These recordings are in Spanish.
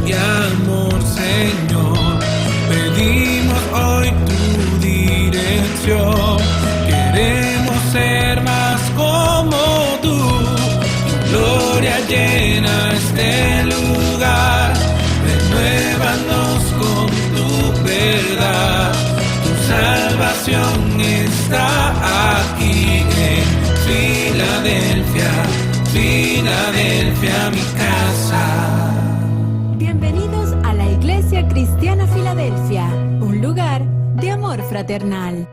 y amor, Señor. Pedimos hoy tu dirección. Queremos ser más como tú. Tu gloria llena este lugar. Renuévanos con tu verdad. Tu salvación está aquí en Filadelfia, Filadelfia, mi casa. Bienvenidos a la Iglesia Cristiana Filadelfia, un lugar de amor fraternal.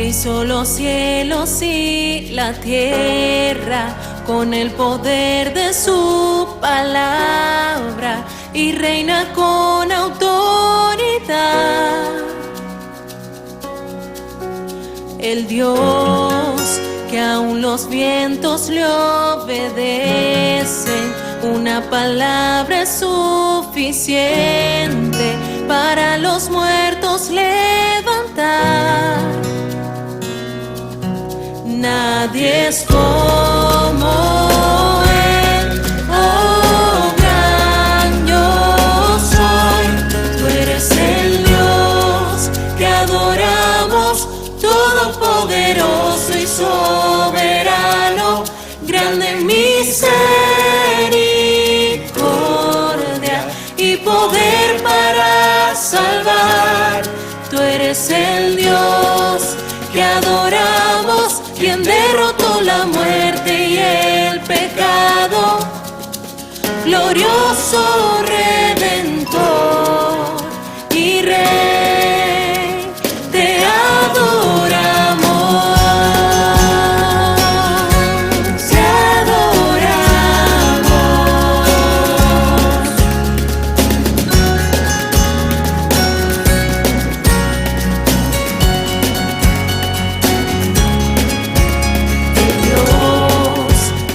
Hizo los cielos y la tierra con el poder de su palabra y reina con autoridad. El Dios que aún los vientos le obedecen, una palabra es suficiente para los muertos levantar. Nadie es como Él, oh gran yo soy. Tú eres el Dios que adoramos, todopoderoso y soberano, grande en misericordia y poder para salvar. Tú eres el Dios que adoramos, quien derrotó la muerte y el pecado, glorioso Redentor y Rey, te adoramos, te adoramos.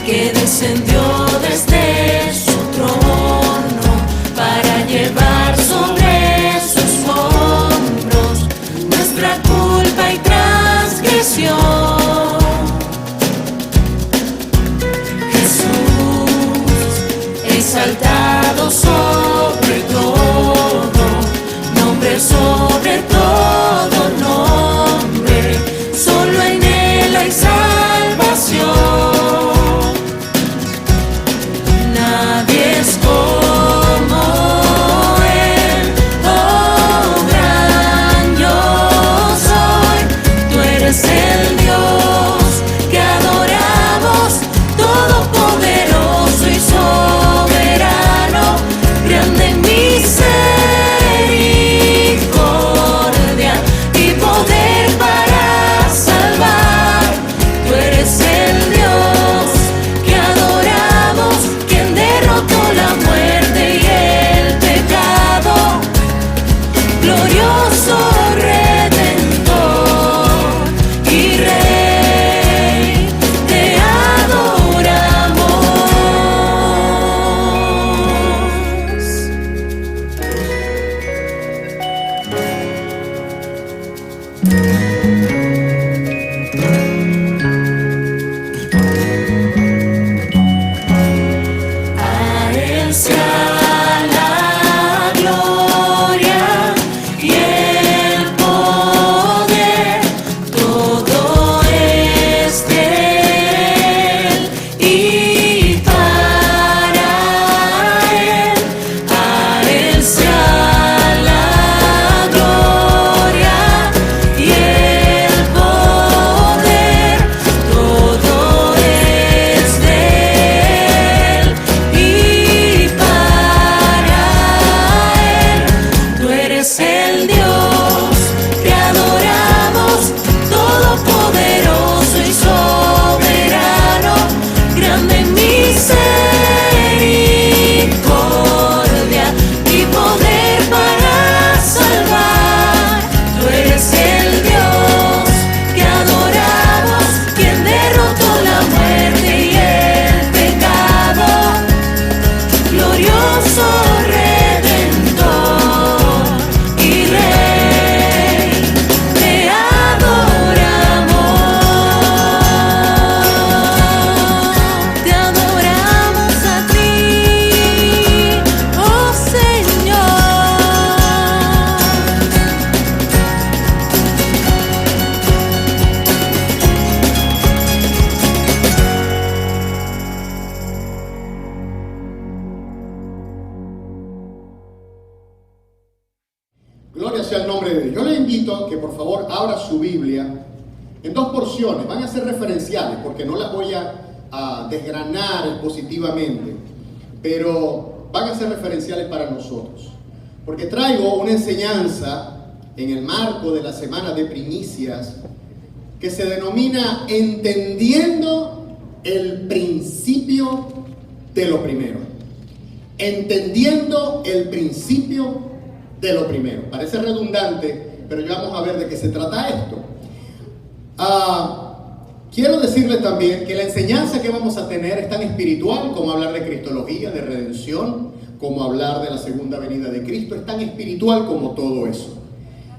Que descendió desde su trono para llevar sobre sus hombros nuestra culpa y transgresión. Jesús, exaltado sobre todo, nombre sobre todo nombre, solo en Él hay salvación. Nadie es como Él, oh gran yo soy. Tú eres el Dios que adoramos, todopoderoso y soberano, invito que por favor abra su Biblia en dos porciones. Van a ser referenciales porque no las voy a desgranar expositivamente, pero van a ser referenciales para nosotros. Porque traigo una enseñanza en el marco de la semana de primicias que se denomina entendiendo el principio de lo primero. Entendiendo el principio de lo primero. Parece redundante, pero ya vamos a ver de qué se trata esto. Quiero decirle también que la enseñanza que vamos a tener es tan espiritual como hablar de cristología, de redención, como hablar de la segunda venida de Cristo. Es tan espiritual como todo eso.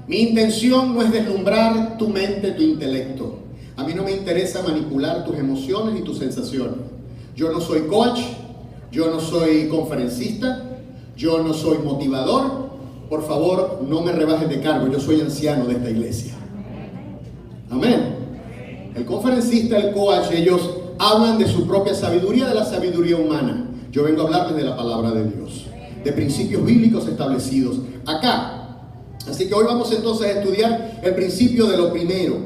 Mi intención no es deslumbrar tu mente, tu intelecto. A mí no me interesa manipular tus emociones y tus sensaciones. Yo no soy coach, yo no soy conferencista, yo no soy motivador. Por favor, no me rebajes de cargo, yo soy anciano de esta iglesia. Amén. El conferencista, el coach, ellos hablan de su propia sabiduría, de la sabiduría humana. Yo vengo a hablarles de la palabra de Dios, de principios bíblicos establecidos acá. Así que hoy vamos entonces a estudiar el principio de lo primero.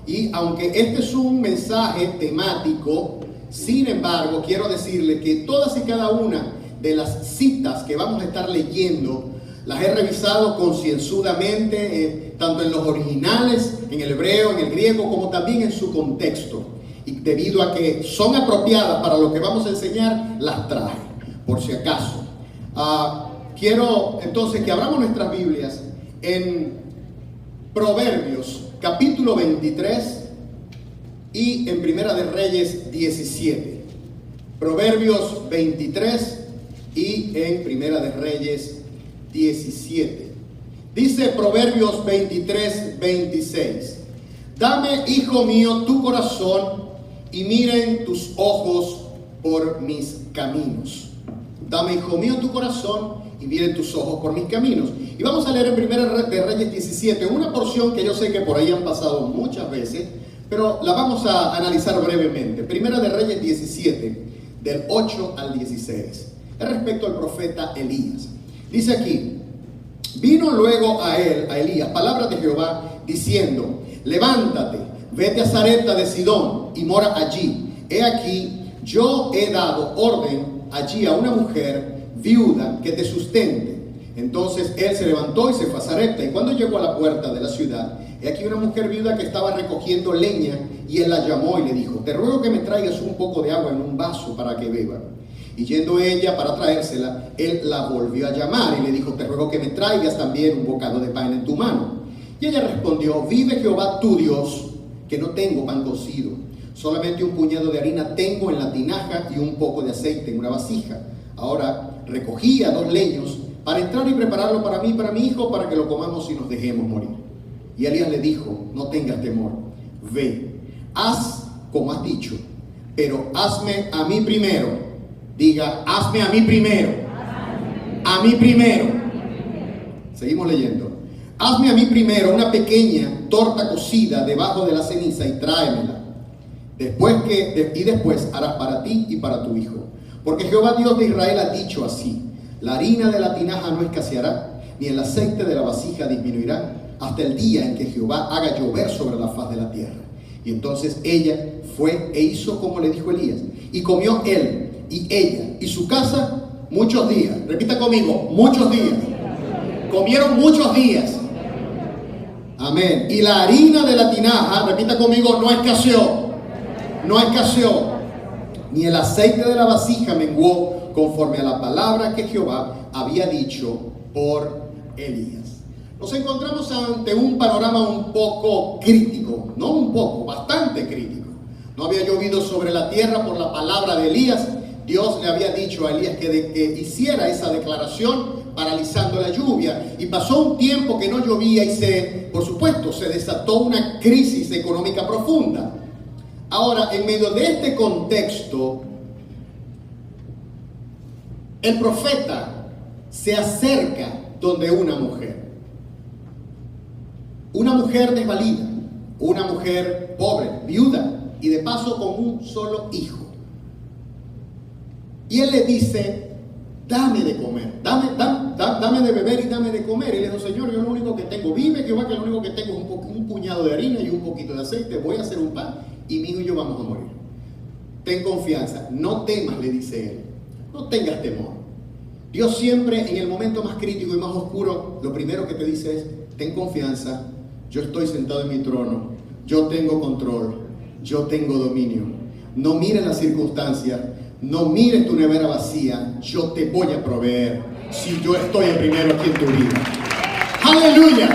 Y aunque este es un mensaje temático, sin embargo, quiero decirle que todas y cada una de las citas que vamos a estar leyendo, las he revisado concienzudamente, tanto en los originales, en el hebreo, en el griego, como también en su contexto. Y debido a que son apropiadas para lo que vamos a enseñar, las traje, por si acaso. Quiero entonces que abramos nuestras Biblias en Proverbios, capítulo 23 y en Primera de Reyes 17. Proverbios 23 y en Primera de Reyes 17. Dice Proverbios 23, 26. Dame, hijo mío, tu corazón y miren tus ojos por mis caminos. Dame, hijo mío, tu corazón y miren tus ojos por mis caminos. Y vamos a leer en Primera de Reyes 17, una porción que yo sé que por ahí han pasado muchas veces, pero la vamos a analizar brevemente. Primera de Reyes 17, del 8 al 16. Es respecto al profeta Elías. Dice aquí: vino luego a él, a Elías, palabras de Jehová, diciendo: levántate, vete a Sarepta de Sidón y mora allí. He aquí, yo he dado orden allí a una mujer viuda que te sustente. Entonces él se levantó y se fue a Sarepta. Y cuando llegó a la puerta de la ciudad, he aquí una mujer viuda que estaba recogiendo leña, y él la llamó y le dijo: te ruego que me traigas un poco de agua en un vaso para que beba. Y yendo ella para traérsela, él la volvió a llamar y le dijo: te ruego que me traigas también un bocado de pan en tu mano. Y ella respondió: vive Jehová tu Dios, que no tengo pan cocido, solamente un puñado de harina tengo en la tinaja y un poco de aceite en una vasija. Ahora recogía 2 leños para entrar y prepararlo para mí y para mi hijo, para que lo comamos y nos dejemos morir. Y Elías le dijo: no tengas temor, ve, haz como has dicho, pero hazme a mí primero. Diga: hazme a mí primero. A mí primero. Seguimos leyendo. Hazme a mí primero una pequeña torta cocida debajo de la ceniza y tráemela. Después harás para ti y para tu hijo. Porque Jehová Dios de Israel ha dicho así: la harina de la tinaja no escaseará, ni el aceite de la vasija disminuirá, hasta el día en que Jehová haga llover sobre la faz de la tierra. Y entonces ella fue e hizo como le dijo Elías. Y comió él y ella y su casa muchos días. Repita conmigo: muchos días. Comieron muchos días. Amén. Y la harina de la tinaja, repita conmigo, no escaseó. No escaseó. Ni el aceite de la vasija menguó, conforme a la palabra que Jehová había dicho por Elías. Nos encontramos ante un panorama un poco crítico. No un poco, bastante crítico. No había llovido sobre la tierra por la palabra de Elías. Dios le había dicho a Elías que hiciera esa declaración paralizando la lluvia. Y pasó un tiempo que no llovía y por supuesto, se desató una crisis económica profunda. Ahora, en medio de este contexto, el profeta se acerca donde una mujer desvalida, una mujer pobre, viuda, y de paso con un solo hijo. Y él le dice: dame de comer, dame dame de beber y dame de comer. Y le dijo, Señor, yo lo único que tengo, vive Jehová, que lo único que tengo es un puñado de harina y un poquito de aceite, voy a hacer un pan y mi hijo y yo vamos a morir. Ten confianza, no temas, le dice él, no tengas temor. Dios siempre en el momento más crítico y más oscuro, lo primero que te dice es, ten confianza, yo estoy sentado en mi trono, yo tengo control, yo tengo dominio. No mires las circunstancias, no mires tu nevera vacía, yo te voy a proveer si yo estoy el primero aquí en tu vida. ¡Aleluya!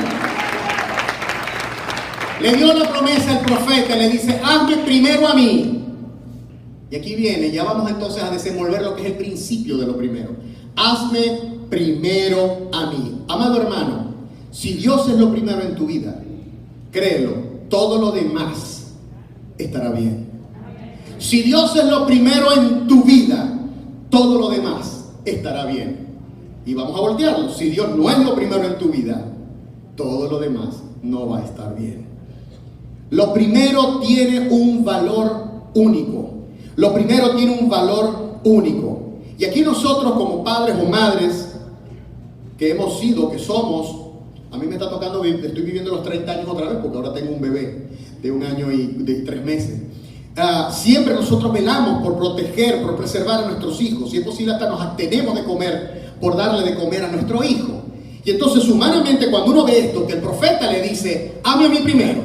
Le dio la promesa al profeta, le dice, hazme primero a mí. Y aquí viene, ya vamos entonces a desenvolver lo que es el principio de lo primero. Hazme primero a mí. Amado hermano, si Dios es lo primero en tu vida, créelo, todo lo demás estará bien. Si Dios es lo primero en tu vida, todo lo demás estará bien. Y vamos a voltearlo. Si Dios no es lo primero en tu vida, todo lo demás no va a estar bien. Lo primero tiene un valor único. Lo primero tiene un valor único. Y aquí nosotros como padres o madres que hemos sido, que somos, a mí me está tocando, estoy viviendo los 30 años otra vez porque ahora tengo un bebé de 1 año y de 3 meses. Siempre nosotros velamos por proteger, por preservar a nuestros hijos. Si es posible hasta nos abstenemos de comer por darle de comer a nuestro hijo. Y entonces humanamente cuando uno ve esto, que el profeta le dice, hazme a mí primero,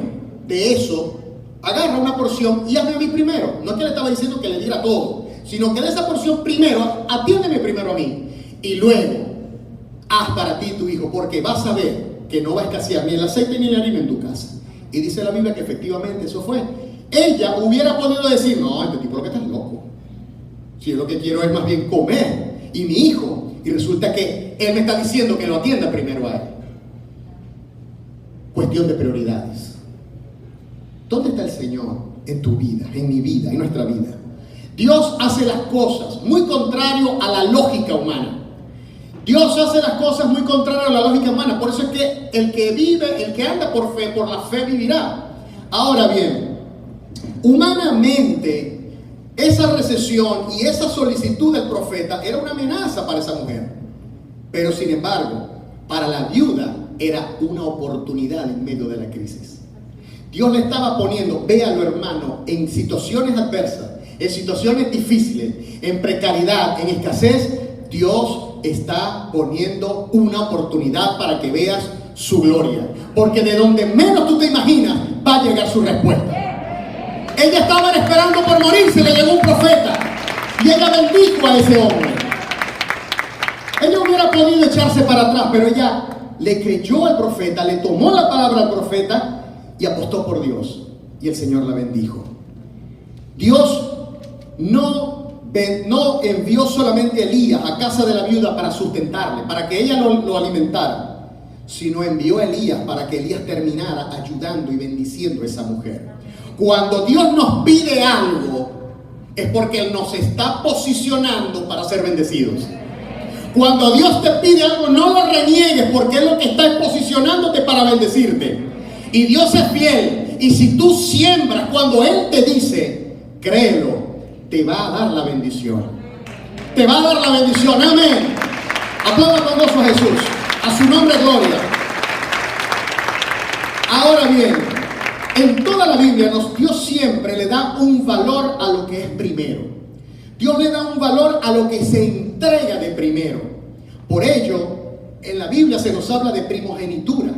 de eso agarra una porción y hazme a mí primero. No es que le estaba diciendo que le diera todo, sino que de esa porción primero, atiéndeme primero a mí. Y luego, haz para ti tu hijo, porque vas a ver que no va a escasear ni el aceite ni la harina en tu casa. Y dice la Biblia que efectivamente eso fue. Ella hubiera podido decir, no, este tipo lo que está loco. Si yo lo que quiero es más bien comer, y mi hijo. Y resulta que él me está diciendo que lo atienda primero a él. Cuestión de prioridades. ¿Dónde está el Señor en tu vida, en mi vida, en nuestra vida? Dios hace las cosas muy contrario a la lógica humana. Dios hace las cosas muy contrario a la lógica humana. Por eso es que el que vive, el que anda por fe, por la fe vivirá. Ahora bien, humanamente, esa recesión y esa solicitud del profeta era una amenaza para esa mujer. Pero sin embargo, para la viuda era una oportunidad en medio de la crisis. Dios le estaba poniendo, véalo hermano, en situaciones adversas, en situaciones difíciles, en precariedad, en escasez, Dios está poniendo una oportunidad para que veas su gloria. Porque de donde menos tú te imaginas va a llegar su respuesta. Ella estaba esperando por morirse, le llegó un profeta y ella bendijo a ese hombre. Ella hubiera podido echarse para atrás, pero ella le creyó al profeta, le tomó la palabra al profeta y apostó por Dios. Y el Señor la bendijo. Dios no envió solamente a Elías a casa de la viuda para sustentarle, para que ella lo alimentara, sino envió a Elías para que Elías terminara ayudando y bendiciendo a esa mujer. Cuando Dios nos pide algo, es porque Él nos está posicionando para ser bendecidos. Cuando Dios te pide algo, no lo reniegues, porque Él lo que está es posicionándote para bendecirte. Y Dios es fiel. Y si tú siembras cuando Él te dice, créelo, te va a dar la bendición. Te va a dar la bendición. Amén. Aplauda con gozo a Jesús. A su nombre gloria. Ahora bien, en toda la Biblia Dios siempre le da un valor a lo que es primero. Dios le da un valor a lo que se entrega de primero. Por ello, en la Biblia se nos habla de primogenitura.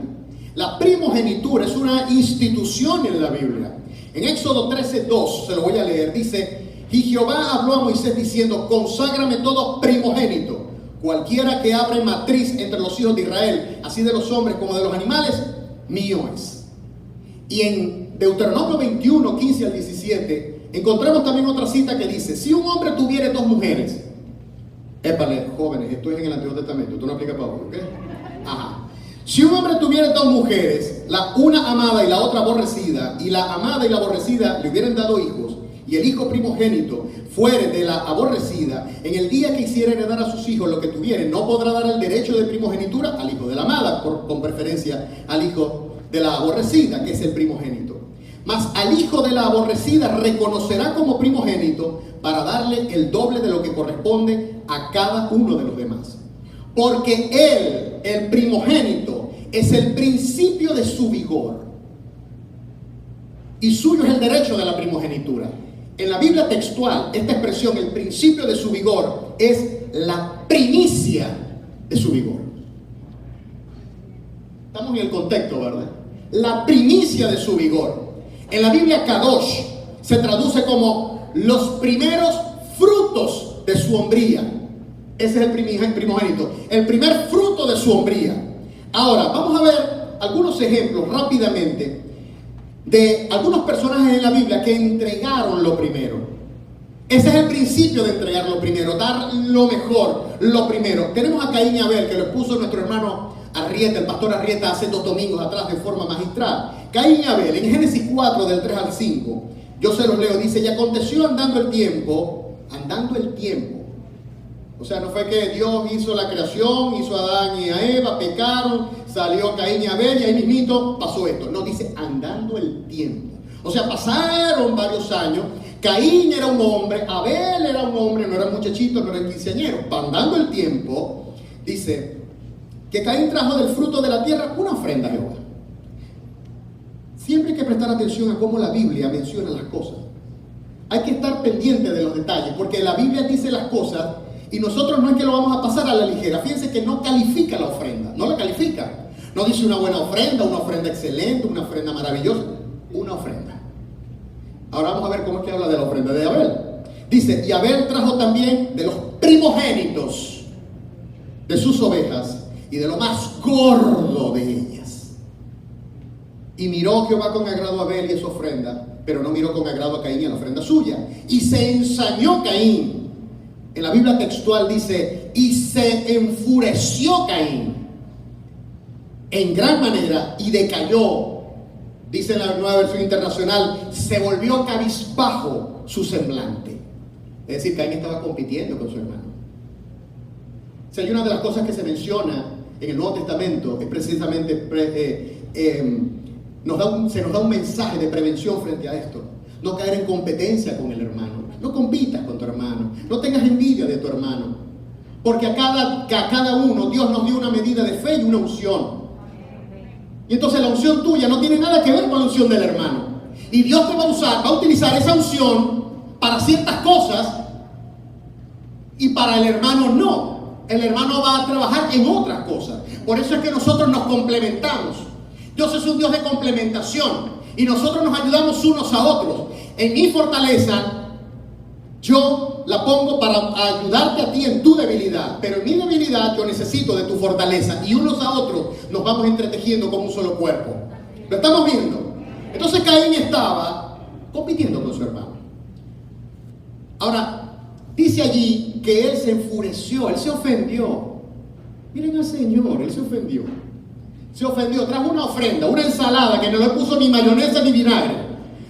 La primogenitura es una institución en la Biblia. En Éxodo 13:2, se lo voy a leer, dice: y Jehová habló a Moisés diciendo, conságrame todo primogénito, cualquiera que abre matriz entre los hijos de Israel, así de los hombres como de los animales, mío es. Y en Deuteronomio 21, 15 al 17, encontramos también otra cita que dice, si un hombre tuviere 2 mujeres, épale, jóvenes, esto es en el Antiguo Testamento, esto no aplica para hoy, ¿ok? Ajá. Si un hombre tuviera 2 mujeres, la una amada y la otra aborrecida, y la amada y la aborrecida le hubieran dado hijos, y el hijo primogénito fuere de la aborrecida, en el día que hiciera heredar a sus hijos lo que tuvieren, no podrá dar el derecho de primogenitura al hijo de la amada, con preferencia al hijo de la aborrecida, que es el primogénito. Mas al hijo de la aborrecida reconocerá como primogénito para darle el doble de lo que corresponde a cada uno de los demás. porque él, el primogénito, es el principio de su vigor. Y suyo es el derecho de la primogenitura. En la Biblia textual, esta expresión, el principio de su vigor, es la primicia de su vigor. Estamos en el contexto, ¿verdad? La primicia de su vigor. En la Biblia Kadosh se traduce como los primeros frutos de su hombría. Ese es el primogénito, el primer fruto de su hombría. Ahora, vamos a ver algunos ejemplos rápidamente de algunos personajes en la Biblia que entregaron lo primero. Ese es el principio de entregar lo primero, dar lo mejor, lo primero. Tenemos a Caín y Abel, que lo expuso nuestro hermano Arrieta, el pastor Arrieta, hace 2 domingos atrás de forma magistral. Caín y Abel, en Génesis 4, del 3 al 5, yo se los leo, dice: y aconteció andando el tiempo, o sea, no fue que Dios hizo la creación, hizo a Adán y a Eva, pecaron, salió Caín y Abel y ahí mismito pasó esto. No, dice andando el tiempo. O sea, pasaron varios años. Caín era un hombre, Abel era un hombre, no era muchachito, no era quinceañero. Andando el tiempo, dice que Caín trajo del fruto de la tierra una ofrenda a Jehová. Siempre hay que prestar atención a cómo la Biblia menciona las cosas. Hay que estar pendiente de los detalles, porque la Biblia dice las cosas y nosotros no es que lo vamos a pasar a la ligera. Fíjense que no califica la ofrenda, no la califica. No dice una buena ofrenda, una ofrenda excelente, una ofrenda maravillosa, una ofrenda. Ahora vamos a ver cómo es que habla de la ofrenda de Abel. Dice: y Abel trajo también de los primogénitos de sus ovejas y de lo más gordo de ellas. Y miró Jehová con agrado a Abel y a su ofrenda, pero no miró con agrado a Caín y a la ofrenda suya. Y se ensañó Caín. En la Biblia textual dice: y se enfureció Caín en gran manera y decayó. Dice en la Nueva Versión Internacional: se volvió cabizbajo su semblante. Es decir, Caín estaba compitiendo con su hermano. Si hay una de las cosas que se menciona en el Nuevo Testamento, es precisamente se nos da un mensaje de prevención frente a esto. No caer en competencia con el hermano. No compitas con tu hermano. No tengas envidia de tu hermano. Porque a cada uno Dios nos dio una medida de fe y una unción. Y entonces la unción tuya no tiene nada que ver con la unción del hermano. Y Dios te va a utilizar esa unción para ciertas cosas y para el hermano no. El hermano va a trabajar en otras cosas. Por eso es que nosotros nos complementamos. Dios es un Dios de complementación y nosotros nos ayudamos unos a otros. En mi fortaleza yo la pongo para ayudarte a ti en tu debilidad, pero en mi debilidad yo necesito de tu fortaleza y unos a otros nos vamos entretejiendo como un solo cuerpo. ¿Lo estamos viendo? Entonces Caín estaba compitiendo con su hermano. Ahora, dice allí que él se enfureció, él se ofendió. Miren al Señor, él se ofendió. Se ofendió, trajo una ofrenda, una ensalada que no le puso ni mayonesa ni vinagre.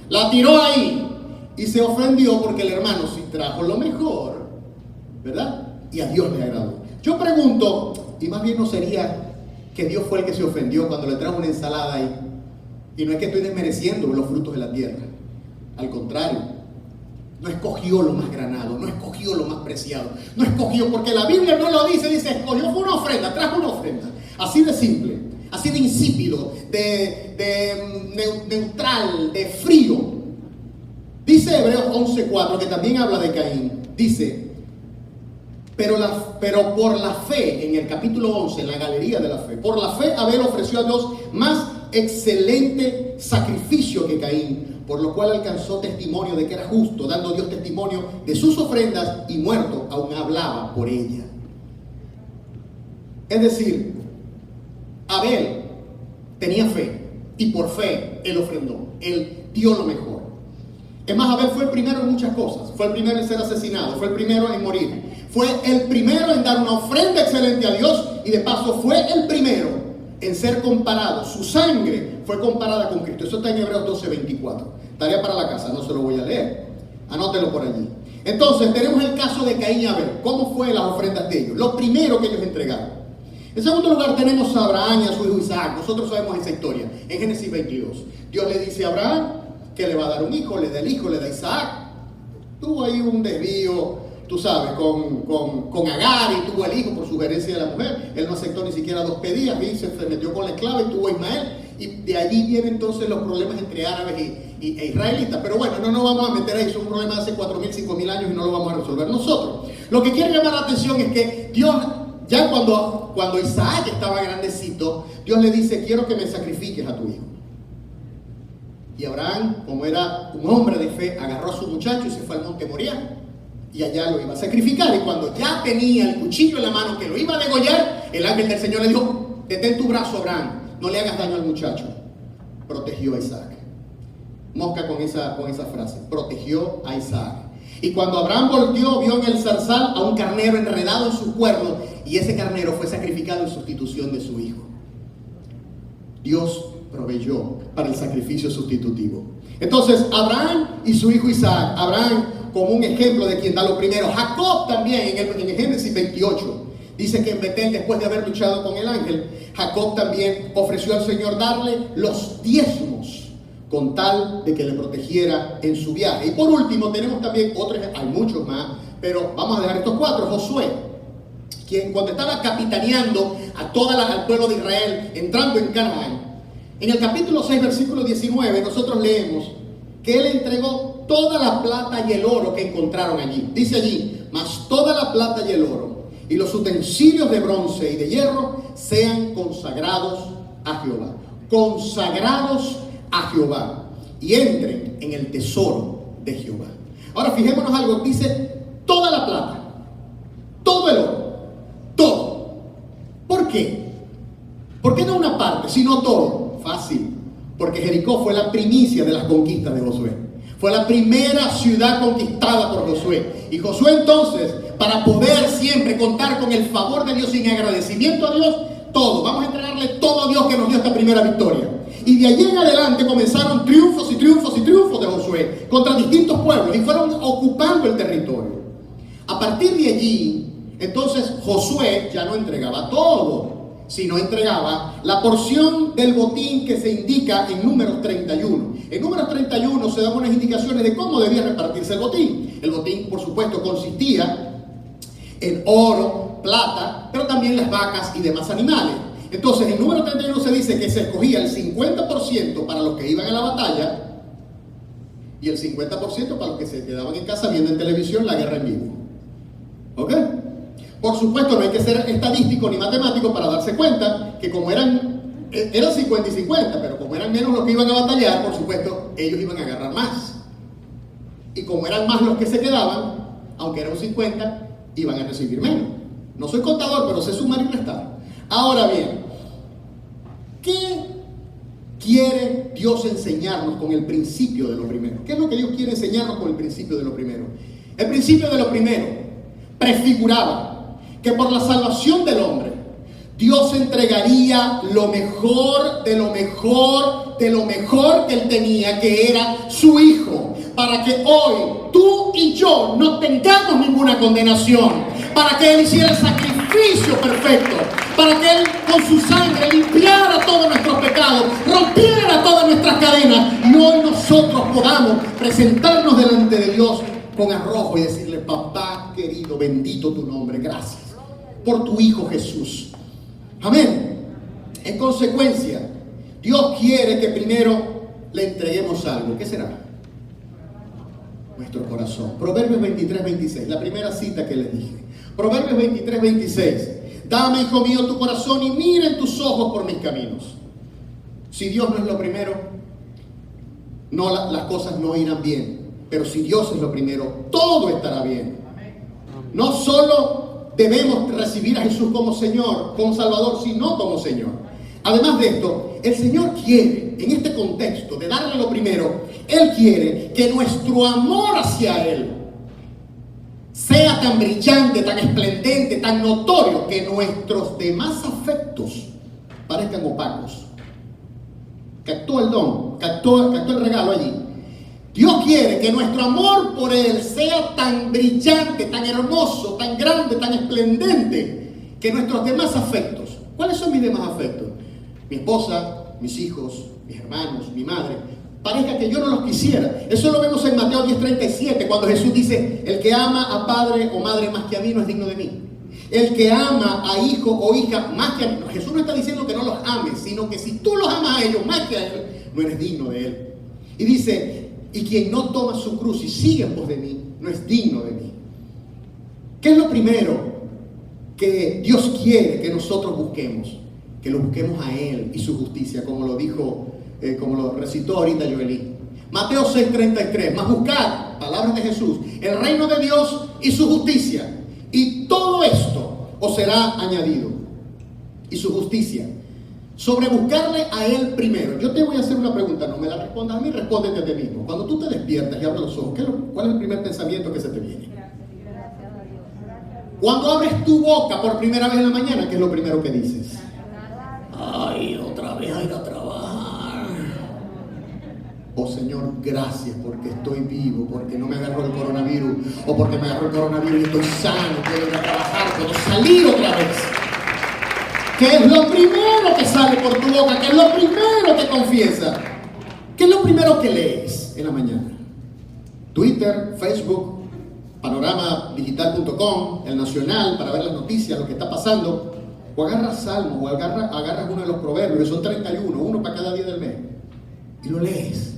La tiró ahí. Y se ofendió porque el hermano sí trajo lo mejor, ¿verdad? Y a Dios le agradó. Yo pregunto, y más bien no sería que Dios fue el que se ofendió cuando le trajo una ensalada ahí. Y no es que estoy desmereciendo los frutos de la tierra. Al contrario, no escogió lo más granado, no escogió lo más preciado. No escogió, porque la Biblia no lo dice, dice, escogió fue una ofrenda, trajo una ofrenda. Así de simple, así de insípido, de neutral, de frío. Dice Hebreos 11:4, que también habla de Caín, dice: pero por la fe, en el capítulo 11, en la galería de la fe, por la fe Abel ofreció a Dios más excelente sacrificio que Caín, por lo cual alcanzó testimonio de que era justo, dando Dios testimonio de sus ofrendas, y muerto aún hablaba por ella. Es decir, Abel tenía fe, y por fe él ofrendó, él dio lo mejor. Es más, Abel fue el primero en muchas cosas. Fue el primero en ser asesinado, fue el primero en morir, fue el primero en dar una ofrenda excelente a Dios, y de paso fue el primero en ser comparado. Su sangre fue comparada con Cristo. Eso está en Hebreos 12:24. Tarea para la casa, no se lo voy a leer. Anótelo por allí. Entonces tenemos el caso de Caín y Abel. ¿Cómo fue las ofrendas de ellos? Lo primero que ellos entregaron. En segundo lugar tenemos a Abraham y a su hijo Isaac. Nosotros sabemos esa historia. En Génesis 22. Dios le dice a Abraham que le va a dar un hijo, le da el hijo, le da Isaac. Tuvo ahí un desvío, tú sabes, con Agar y tuvo el hijo por sugerencia de la mujer. Él no aceptó ni siquiera 2 pedidas y se metió con la esclava y tuvo a Ismael. Y de allí vienen entonces los problemas entre árabes e israelitas. Pero bueno, no nos vamos a meter ahí, es un problema de hace 4.000, 5.000 años y no lo vamos a resolver nosotros. Lo que quiero llamar la atención es que Dios, ya cuando Isaac estaba grandecito, Dios le dice: quiero que me sacrifiques a tu hijo. Y Abraham, como era un hombre de fe, agarró a su muchacho y se fue al monte Moriah. Y allá lo iba a sacrificar. Y cuando ya tenía el cuchillo en la mano que lo iba a degollar, el ángel del Señor le dijo: detén tu brazo, Abraham, no le hagas daño al muchacho. Protegió a Isaac. Mosca con esa frase: protegió a Isaac. Y cuando Abraham volteó, vio en el zarzal a un carnero enredado en su cuerno, y ese carnero fue sacrificado en sustitución de su hijo. Dios proveyó para el sacrificio sustitutivo. Entonces, Abraham y su hijo Isaac. Abraham como un ejemplo de quien da lo primero. Jacob también, en Génesis 28, dice que en Betel, después de haber luchado con el ángel, Jacob también ofreció al Señor darle los diezmos, con tal de que le protegiera en su viaje. Y por último, tenemos también otros, hay muchos más, pero vamos a dejar estos 4. Josué, quien cuando estaba capitaneando a al pueblo de Israel, entrando en Canaán, en el capítulo 6, versículo 19, nosotros leemos que él entregó toda la plata y el oro que encontraron allí. Dice allí: mas toda la plata y el oro y los utensilios de bronce y de hierro sean consagrados a Jehová. Consagrados a Jehová, y entren en el tesoro de Jehová. Ahora fijémonos algo, dice toda la plata, todo el oro, todo. ¿Por qué? ¿Por qué no una parte, sino todo? Fácil, porque Jericó fue la primicia de las conquistas de Josué. Fue la primera ciudad conquistada por Josué. Y Josué entonces, para poder siempre contar con el favor de Dios y en agradecimiento a Dios, todo, vamos a entregarle todo a Dios que nos dio esta primera victoria. Y de allí en adelante comenzaron triunfos y triunfos y triunfos de Josué contra distintos pueblos y fueron ocupando el territorio. A partir de allí, entonces Josué ya no entregaba todo, sino entregaba la porción del botín que se indica en Números 31. En Números 31 se dan unas indicaciones de cómo debía repartirse el botín. El botín, por supuesto, consistía en oro, plata, pero también las vacas y demás animales. Entonces, en Número 31 se dice que se escogía el 50% para los que iban a la batalla y el 50% para los que se quedaban en casa viendo en televisión la guerra en vivo. ¿Ok? Por supuesto, no hay que ser estadístico ni matemático para darse cuenta que como eran 50 y 50, pero como eran menos los que iban a batallar, por supuesto, ellos iban a agarrar más. Y como eran más los que se quedaban, aunque eran 50, iban a recibir menos. No soy contador, pero sé sumar y restar. Ahora bien, ¿qué quiere Dios enseñarnos con el principio de lo primero? ¿Qué es lo que Dios quiere enseñarnos con el principio de lo primero? El principio de lo primero prefiguraba que por la salvación del hombre, Dios entregaría lo mejor de lo mejor de lo mejor que Él tenía, que era su Hijo, para que hoy tú y yo no tengamos ninguna condenación, para que Él hiciera el sacrificio perfecto, para que Él con su sangre limpiara todos nuestros pecados, rompiera todas nuestras cadenas, y hoy nosotros podamos presentarnos delante de Dios con arrojo y decirle: papá querido, bendito tu nombre, gracias por tu Hijo Jesús. Amén. En consecuencia, Dios quiere que primero le entreguemos algo. ¿Qué será? Nuestro corazón. Proverbios 23, 26, la primera cita que les dije. Proverbios 23, 26. Dame, hijo mío, tu corazón y mira en tus ojos por mis caminos. Si Dios no es lo primero, las cosas no irán bien. Pero si Dios es lo primero, todo estará bien. No solo debemos recibir a Jesús como Señor, como Salvador, sino como Señor. Además de esto, el Señor quiere, en este contexto de darle lo primero, Él quiere que nuestro amor hacia Él sea tan brillante, tan esplendente, tan notorio, que nuestros demás afectos parezcan opacos. Captó el don, captó el regalo allí. Dios quiere que nuestro amor por Él sea tan brillante, tan hermoso, tan grande, tan esplendente, que nuestros demás afectos. ¿Cuáles son mis demás afectos? Mi esposa, mis hijos, mis hermanos, mi madre. parezca que yo no los quisiera. Eso lo vemos en Mateo 10:37, cuando Jesús dice: el que ama a padre o madre más que a mí no es digno de mí. El que ama a hijo o hija más que a mí. Jesús no está diciendo que no los ames, sino que si tú los amas a ellos más que a él, no eres digno de él. Y dice: y quien no toma su cruz y sigue en pos de mí, no es digno de mí. ¿Qué es lo primero que Dios quiere que nosotros busquemos? Que lo busquemos a Él y su justicia, como lo dijo, como lo recitó ahorita Joelí. Mateo 6:33, mas buscad, palabras de Jesús, el reino de Dios y su justicia, y todo esto os será añadido. Y su justicia, sobre buscarle a Él primero. Yo te voy a hacer una pregunta, no me la respondas a mí, respóndete a ti mismo. Cuando tú te despiertas y abres los ojos, ¿cuál es el primer pensamiento que se te viene? Cuando abres tu boca por primera vez en la mañana, ¿qué es lo primero que dices? Ay, otra vez a ir a trabajar. Oh Señor, gracias porque estoy vivo, porque no me agarró el coronavirus, o porque me agarró el coronavirus y estoy sano, puedo ir a trabajar, puedo salir otra vez. ¿Qué es lo primero que sale por tu boca? ¿Qué es lo primero que confiesa? ¿Qué es lo primero que lees en la mañana? Twitter, Facebook, panoramadigital.com, El Nacional, para ver las noticias, lo que está pasando. O agarras Salmos, o agarras uno de los proverbios, que son 31, uno para cada día del mes, y lo lees.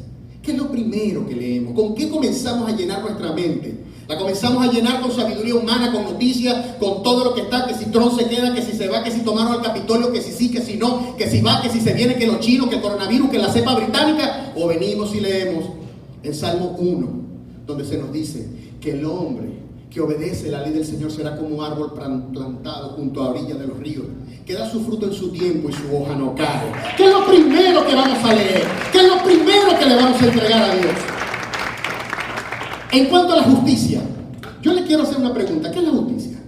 ¿Qué es lo primero que leemos? ¿Con qué comenzamos a llenar nuestra mente? La comenzamos a llenar con sabiduría humana, con noticias, con todo lo que está, que si Trump se queda, que si se va, que si tomaron al Capitolio, que si sí, que si no, que si va, que si se viene, que los chinos, que el coronavirus, que la cepa británica. O venimos y leemos en Salmo 1, donde se nos dice que el hombre que obedece la ley del Señor será como un árbol plantado junto a orillas de los ríos, que da su fruto en su tiempo y su hoja no cae. ¿Qué es lo primero que vamos a leer? ¿Qué es lo primero que le vamos a entregar a Dios? En cuanto a la justicia, yo le quiero hacer una pregunta. ¿Qué es la justicia?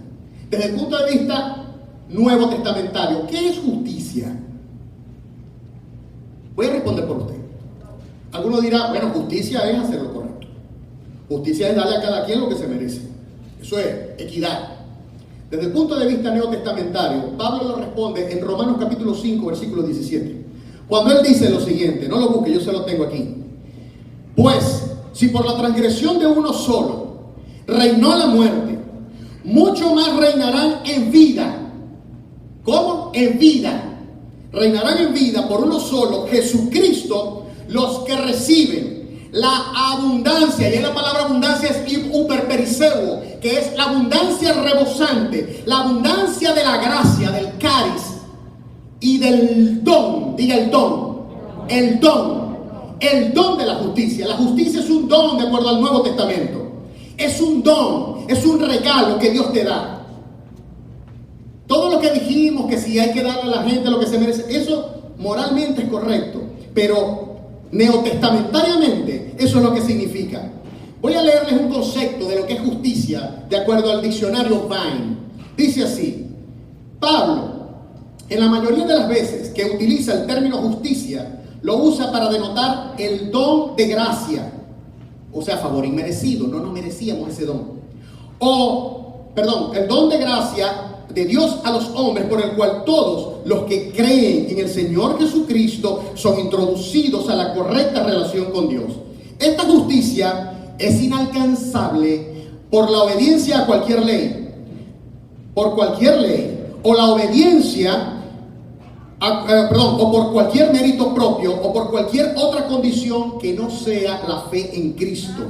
Desde el punto de vista nuevo testamentario, ¿qué es justicia? Voy a responder por usted. Alguno dirá, bueno, justicia es hacer lo correcto. Justicia es darle a cada quien lo que se merece. Eso es equidad. Desde el punto de vista neotestamentario, Pablo lo responde en Romanos capítulo 5, versículo 17. Cuando él dice lo siguiente, no lo busque, yo se lo tengo aquí. Pues, si por la transgresión de uno solo reinó la muerte, mucho más reinarán en vida. ¿Cómo? En vida. Reinarán en vida por uno solo, Jesucristo, los que reciben la abundancia, y en la palabra abundancia es hiperpericebo, que es la abundancia rebosante, la abundancia de la gracia, del cáliz y del don. Diga el don, el don de la justicia. La justicia es un don de acuerdo al Nuevo Testamento. Es un don, es un regalo que Dios te da. Todo lo que dijimos, que si hay que darle a la gente lo que se merece, eso moralmente es correcto, pero neotestamentariamente eso es lo que significa. Voy a leerles un concepto de lo que es justicia de acuerdo al diccionario Vine. Dice así: Pablo, en la mayoría de las veces que utiliza el término justicia, lo usa para denotar el don de gracia, o sea, favor inmerecido, no nos merecíamos ese don. El don de gracia de Dios a los hombres, por el cual todos los que creen en el Señor Jesucristo son introducidos a la correcta relación con Dios. Esta justicia es inalcanzable por la obediencia a cualquier ley, o la obediencia o por cualquier mérito propio, o por cualquier otra condición que no sea la fe en Cristo.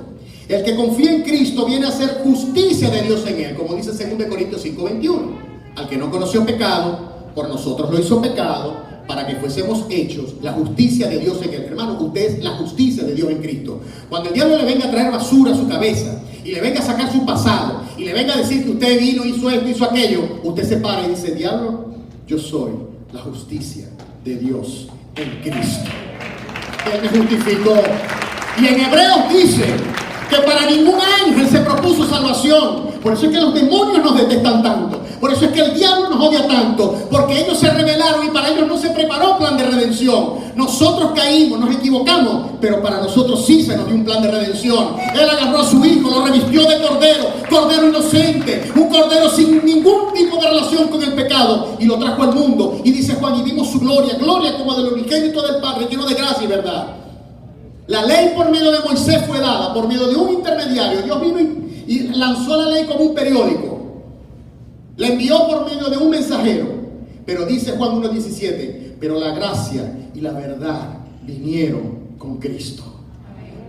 El que confía en Cristo viene a ser justicia de Dios en él, como dice 2 Corintios 5:21. Al que no conoció pecado, por nosotros lo hizo pecado, para que fuésemos hechos la justicia de Dios en él. Hermano, usted es la justicia de Dios en Cristo. Cuando el diablo le venga a traer basura a su cabeza, y le venga a sacar su pasado, y le venga a decir que usted vino, hizo esto, hizo aquello, usted se para y dice: diablo, yo soy la justicia de Dios en Cristo. Él me justificó. Y en Hebreos dice que para ningún ángel se propuso salvación. Por eso es que los demonios nos detestan tanto. Por eso es que el diablo nos odia tanto. Porque ellos se rebelaron y para ellos no se preparó plan de redención. Nosotros caímos, nos equivocamos, pero para nosotros sí se nos dio un plan de redención. Él agarró a su hijo, lo revistió de cordero inocente, un cordero sin ningún tipo de relación con el pecado, y lo trajo al mundo. Y dice Juan: y vimos su gloria como del unigénito del Padre, lleno de gracia y verdad. La ley por medio de Moisés fue dada, por medio de un intermediario. Dios vino y lanzó la ley como un periódico. La envió por medio de un mensajero. Pero dice Juan 1:17, pero la gracia y la verdad vinieron con Cristo.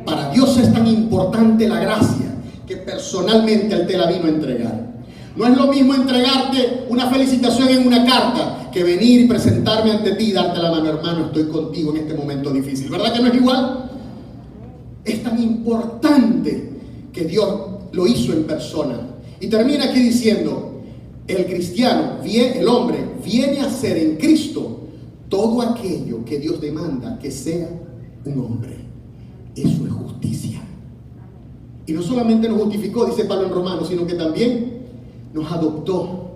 Para Dios es tan importante la gracia que personalmente Él te la vino a entregar. No es lo mismo entregarte una felicitación en una carta que venir y presentarme ante ti y darte la mano. Hermano, estoy contigo en este momento difícil. ¿Verdad que no es igual? Es tan importante que Dios lo hizo en persona. Y termina aquí diciendo, el cristiano, el hombre, viene a ser en Cristo todo aquello que Dios demanda que sea un hombre. Eso es justicia. Y no solamente nos justificó, dice Pablo en Romanos, sino que también nos adoptó.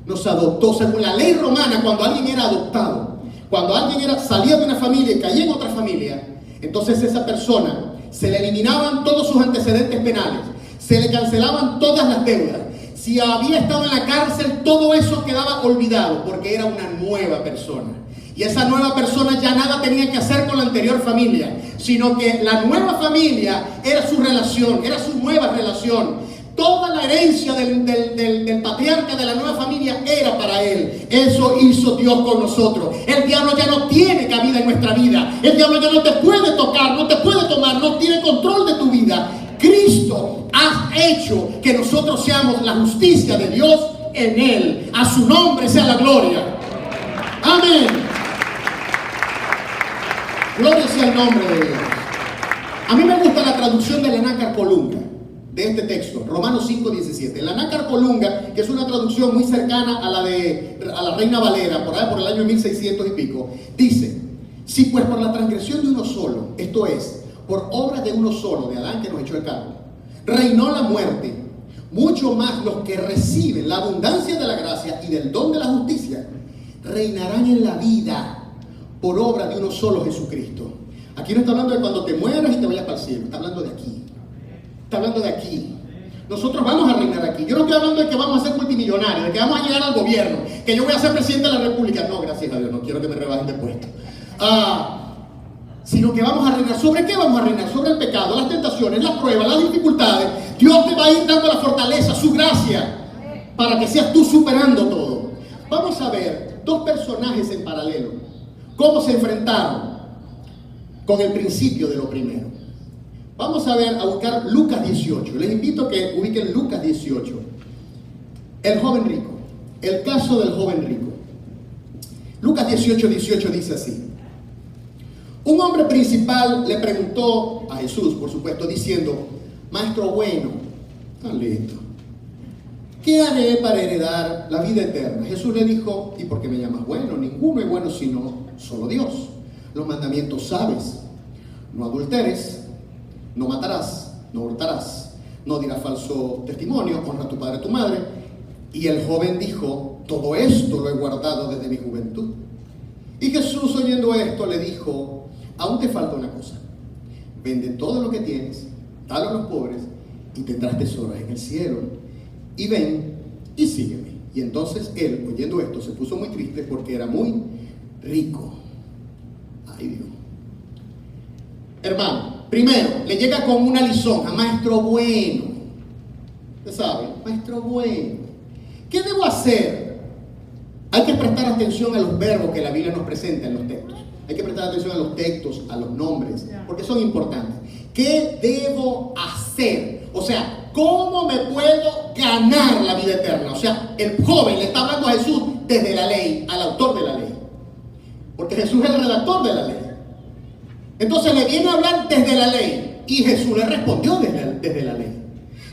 Nos adoptó según la ley romana. Cuando alguien era adoptado, cuando alguien salía de una familia y caía en otra familia, entonces esa persona se le eliminaban todos sus antecedentes penales, se le cancelaban todas las deudas. Si había estado en la cárcel, todo eso quedaba olvidado porque era una nueva persona. Y esa nueva persona ya nada tenía que hacer con la anterior familia, sino que la nueva familia era su relación, era su nueva relación. Toda la herencia del patriarca de la nueva familia era para él. Eso hizo Dios con nosotros. El diablo ya no tiene cabida en nuestra vida. El diablo ya no te puede tocar, no te puede tomar, no tiene control de tu vida. Cristo ha hecho que nosotros seamos la justicia de Dios en Él. A su nombre sea la gloria. Amén. Gloria sea el nombre de Dios. A mí me gusta la traducción de la Nácar Colunga de este texto, Romanos 5:17. La Nácar Colunga, que es una traducción muy cercana a la Reina Valera, por ahí por el año 1600 y pico, dice: si pues por la transgresión de uno solo, esto es, por obra de uno solo, de Adán que nos echó el cargo, reinó la muerte, mucho más los que reciben la abundancia de la gracia y del don de la justicia, reinarán en la vida por obra de uno solo, Jesucristo. Aquí no está hablando de cuando te mueras y te vayas para el cielo, está hablando de aquí. Está hablando de aquí. Nosotros vamos a reinar aquí. Yo no estoy hablando de que vamos a ser multimillonarios, de que vamos a llegar al gobierno, que yo voy a ser presidente de la república. No, gracias a Dios, no quiero que me rebajen de puesto. Sino que vamos a reinar. ¿Sobre qué vamos a reinar? Sobre el pecado, las tentaciones, las pruebas, las dificultades. Dios te va a ir dando la fortaleza, su gracia, para que seas tú superando todo. Vamos a ver dos personajes en paralelo, cómo se enfrentaron con el principio de lo primero. Vamos a buscar Lucas 18. Les invito a que ubiquen Lucas 18. El joven rico. El caso del joven rico. Lucas 18:18 dice así: un hombre principal le preguntó a Jesús, por supuesto, diciendo: maestro bueno, tan lindo, ¿qué haré para heredar la vida eterna? Jesús le dijo: ¿y por qué me llamas bueno? Ninguno es bueno sino solo Dios. Los mandamientos sabes: no adulteres, no matarás, no hurtarás, no dirás falso testimonio, honra a tu padre y a tu madre. Y el joven dijo: todo esto lo he guardado desde mi juventud. Y Jesús, oyendo esto, le dijo: aún te falta una cosa. Vende todo lo que tienes, dalo a los pobres, y tendrás tesoros en el cielo. Y ven y sígueme. Y entonces él, oyendo esto, se puso muy triste porque era muy rico. Ay Dios. Hermano, primero, le llega con una lisonja: maestro bueno. Usted sabe, maestro bueno. ¿Qué debo hacer? Hay que prestar atención a los verbos que la Biblia nos presenta en los textos. Hay que prestar atención a los textos, a los nombres, porque son importantes. ¿Qué debo hacer? O sea, ¿cómo me puedo ganar la vida eterna? O sea, el joven le está hablando a Jesús desde la ley, al autor de la ley. Porque Jesús es el redactor de la ley. Entonces le viene a hablar desde la ley y Jesús le respondió desde la ley.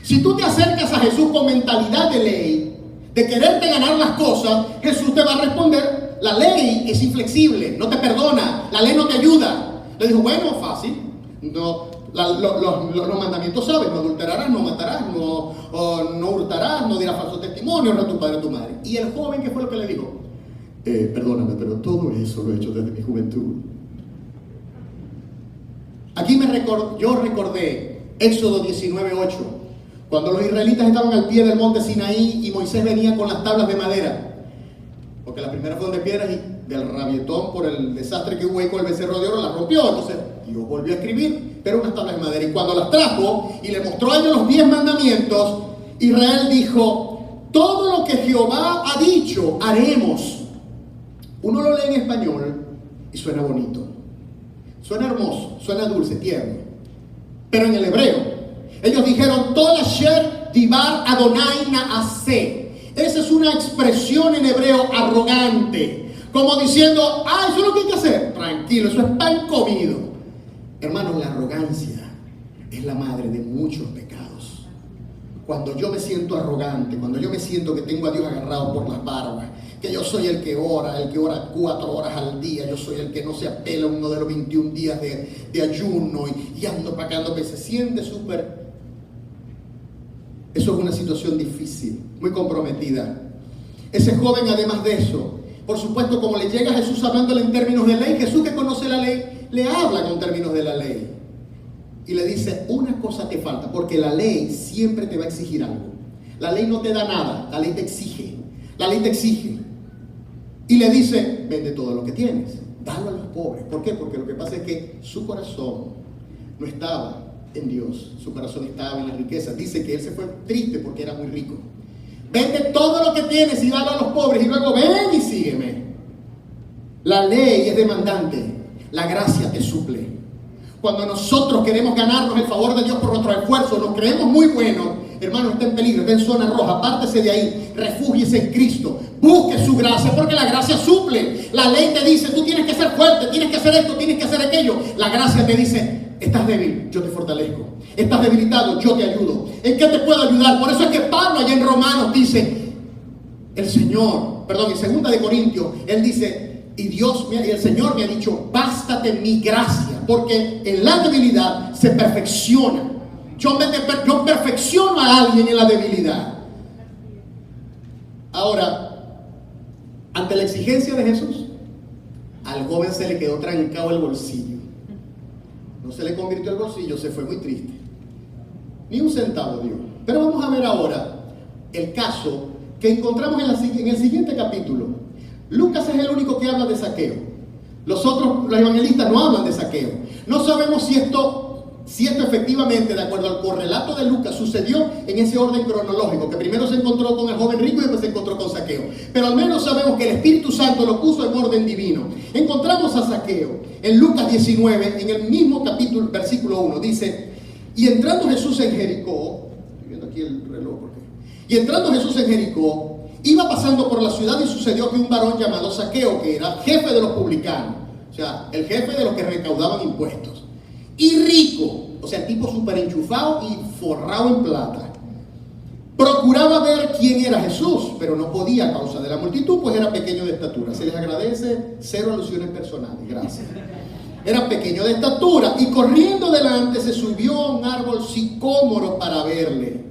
Si tú te acercas a Jesús con mentalidad de ley, de quererte ganar las cosas, Jesús te va a responder: la ley es inflexible, no te perdona, la ley no te ayuda. Le dijo: bueno, fácil, no, los mandamientos sabes: no adulterarás, no matarás, no hurtarás, no dirás falso testimonio, honra a tu padre y a tu madre. Y el joven, ¿qué fue lo que le dijo? Perdóname, pero todo eso lo he hecho desde mi juventud. Aquí yo recordé Éxodo 19:8, cuando los israelitas estaban al pie del monte Sinaí y Moisés venía con las tablas de madera, porque las primeras fueron de piedras y del rabietón por el desastre que hubo ahí con el becerro de oro las rompió. Entonces Dios volvió a escribir, pero unas tablas de madera. Y cuando las trajo y le mostró a ellos los 10 mandamientos, Israel dijo: todo lo que Jehová ha dicho, haremos. Uno lo lee en español y suena bonito, suena hermoso, suena dulce, tierno. Pero en el hebreo, ellos dijeron: Tol asher dibar Adonai naaseh. Esa es una expresión en hebreo arrogante, como diciendo: eso es lo que hay que hacer. Tranquilo, eso es pan comido. Hermanos, la arrogancia es la madre de muchos pecados. Cuando yo me siento arrogante, cuando yo me siento que tengo a Dios agarrado por las barbas, que yo soy el que ora 4 horas al día, yo soy el que no se apela uno de los 21 días de ayuno y ando pagando, que se siente súper. Eso es una situación difícil, muy comprometida. Ese joven, además de eso, por supuesto, como le llega a Jesús hablándole en términos de ley, Jesús, que conoce la ley, le habla con términos de la ley. Y le dice: una cosa te falta, porque la ley siempre te va a exigir algo. La ley no te da nada, la ley te exige. La ley te exige. Y le dice: vende todo lo que tienes, dalo a los pobres. ¿Por qué? Porque lo que pasa es que su corazón no estaba en Dios, su corazón estaba en la riqueza. Dice que él se fue triste porque era muy rico. Vende todo lo que tienes y dalo a los pobres, y luego ven y sígueme. La ley es demandante, la gracia te suple. Cuando nosotros queremos ganarnos el favor de Dios por nuestro esfuerzo, nos creemos muy buenos, hermano, está en peligro, está en zona roja. Apártese de ahí, refúgiese en Cristo, busque su gracia, porque la gracia suple. La ley te dice: tú tienes que ser fuerte, tienes que hacer esto, tienes que hacer aquello. La gracia te dice: estás débil, yo te fortalezco. Estás debilitado, yo te ayudo. ¿En qué te puedo ayudar? Por eso es que Pablo allá en Romanos dice, en 2 de Corintios, él dice: y el Señor me ha dicho: bástate mi gracia, porque en la debilidad se perfecciona. Yo perfecciono a alguien en la debilidad. Ahora, ante la exigencia de Jesús, al joven se le quedó trancado el bolsillo. No se le convirtió el bolsillo, se fue muy triste. Ni un centavo dio. Pero vamos a ver ahora el caso que encontramos en el siguiente capítulo. Lucas es el único que habla de Zaqueo. Los evangelistas no hablan de Zaqueo. No sabemos si esto efectivamente, de acuerdo al correlato de Lucas, sucedió en ese orden cronológico, que primero se encontró con el joven rico y después se encontró con Zaqueo. Pero al menos sabemos que el Espíritu Santo lo puso en orden divino. Encontramos a Zaqueo en Lucas 19, en el mismo capítulo, versículo 1, dice: y entrando Jesús en Jericó, estoy viendo aquí el reloj, y entrando Jesús en Jericó, iba pasando por la ciudad, y sucedió que un varón llamado Zaqueo, que era jefe de los publicanos, o sea, el jefe de los que recaudaban impuestos, y rico, o sea, tipo súper enchufado y forrado en plata, procuraba ver quién era Jesús, pero no podía a causa de la multitud, pues era pequeño de estatura. Se les agradece, 0 alusiones personales, gracias. Era pequeño de estatura, y corriendo delante se subió a un árbol sicómoro para verle,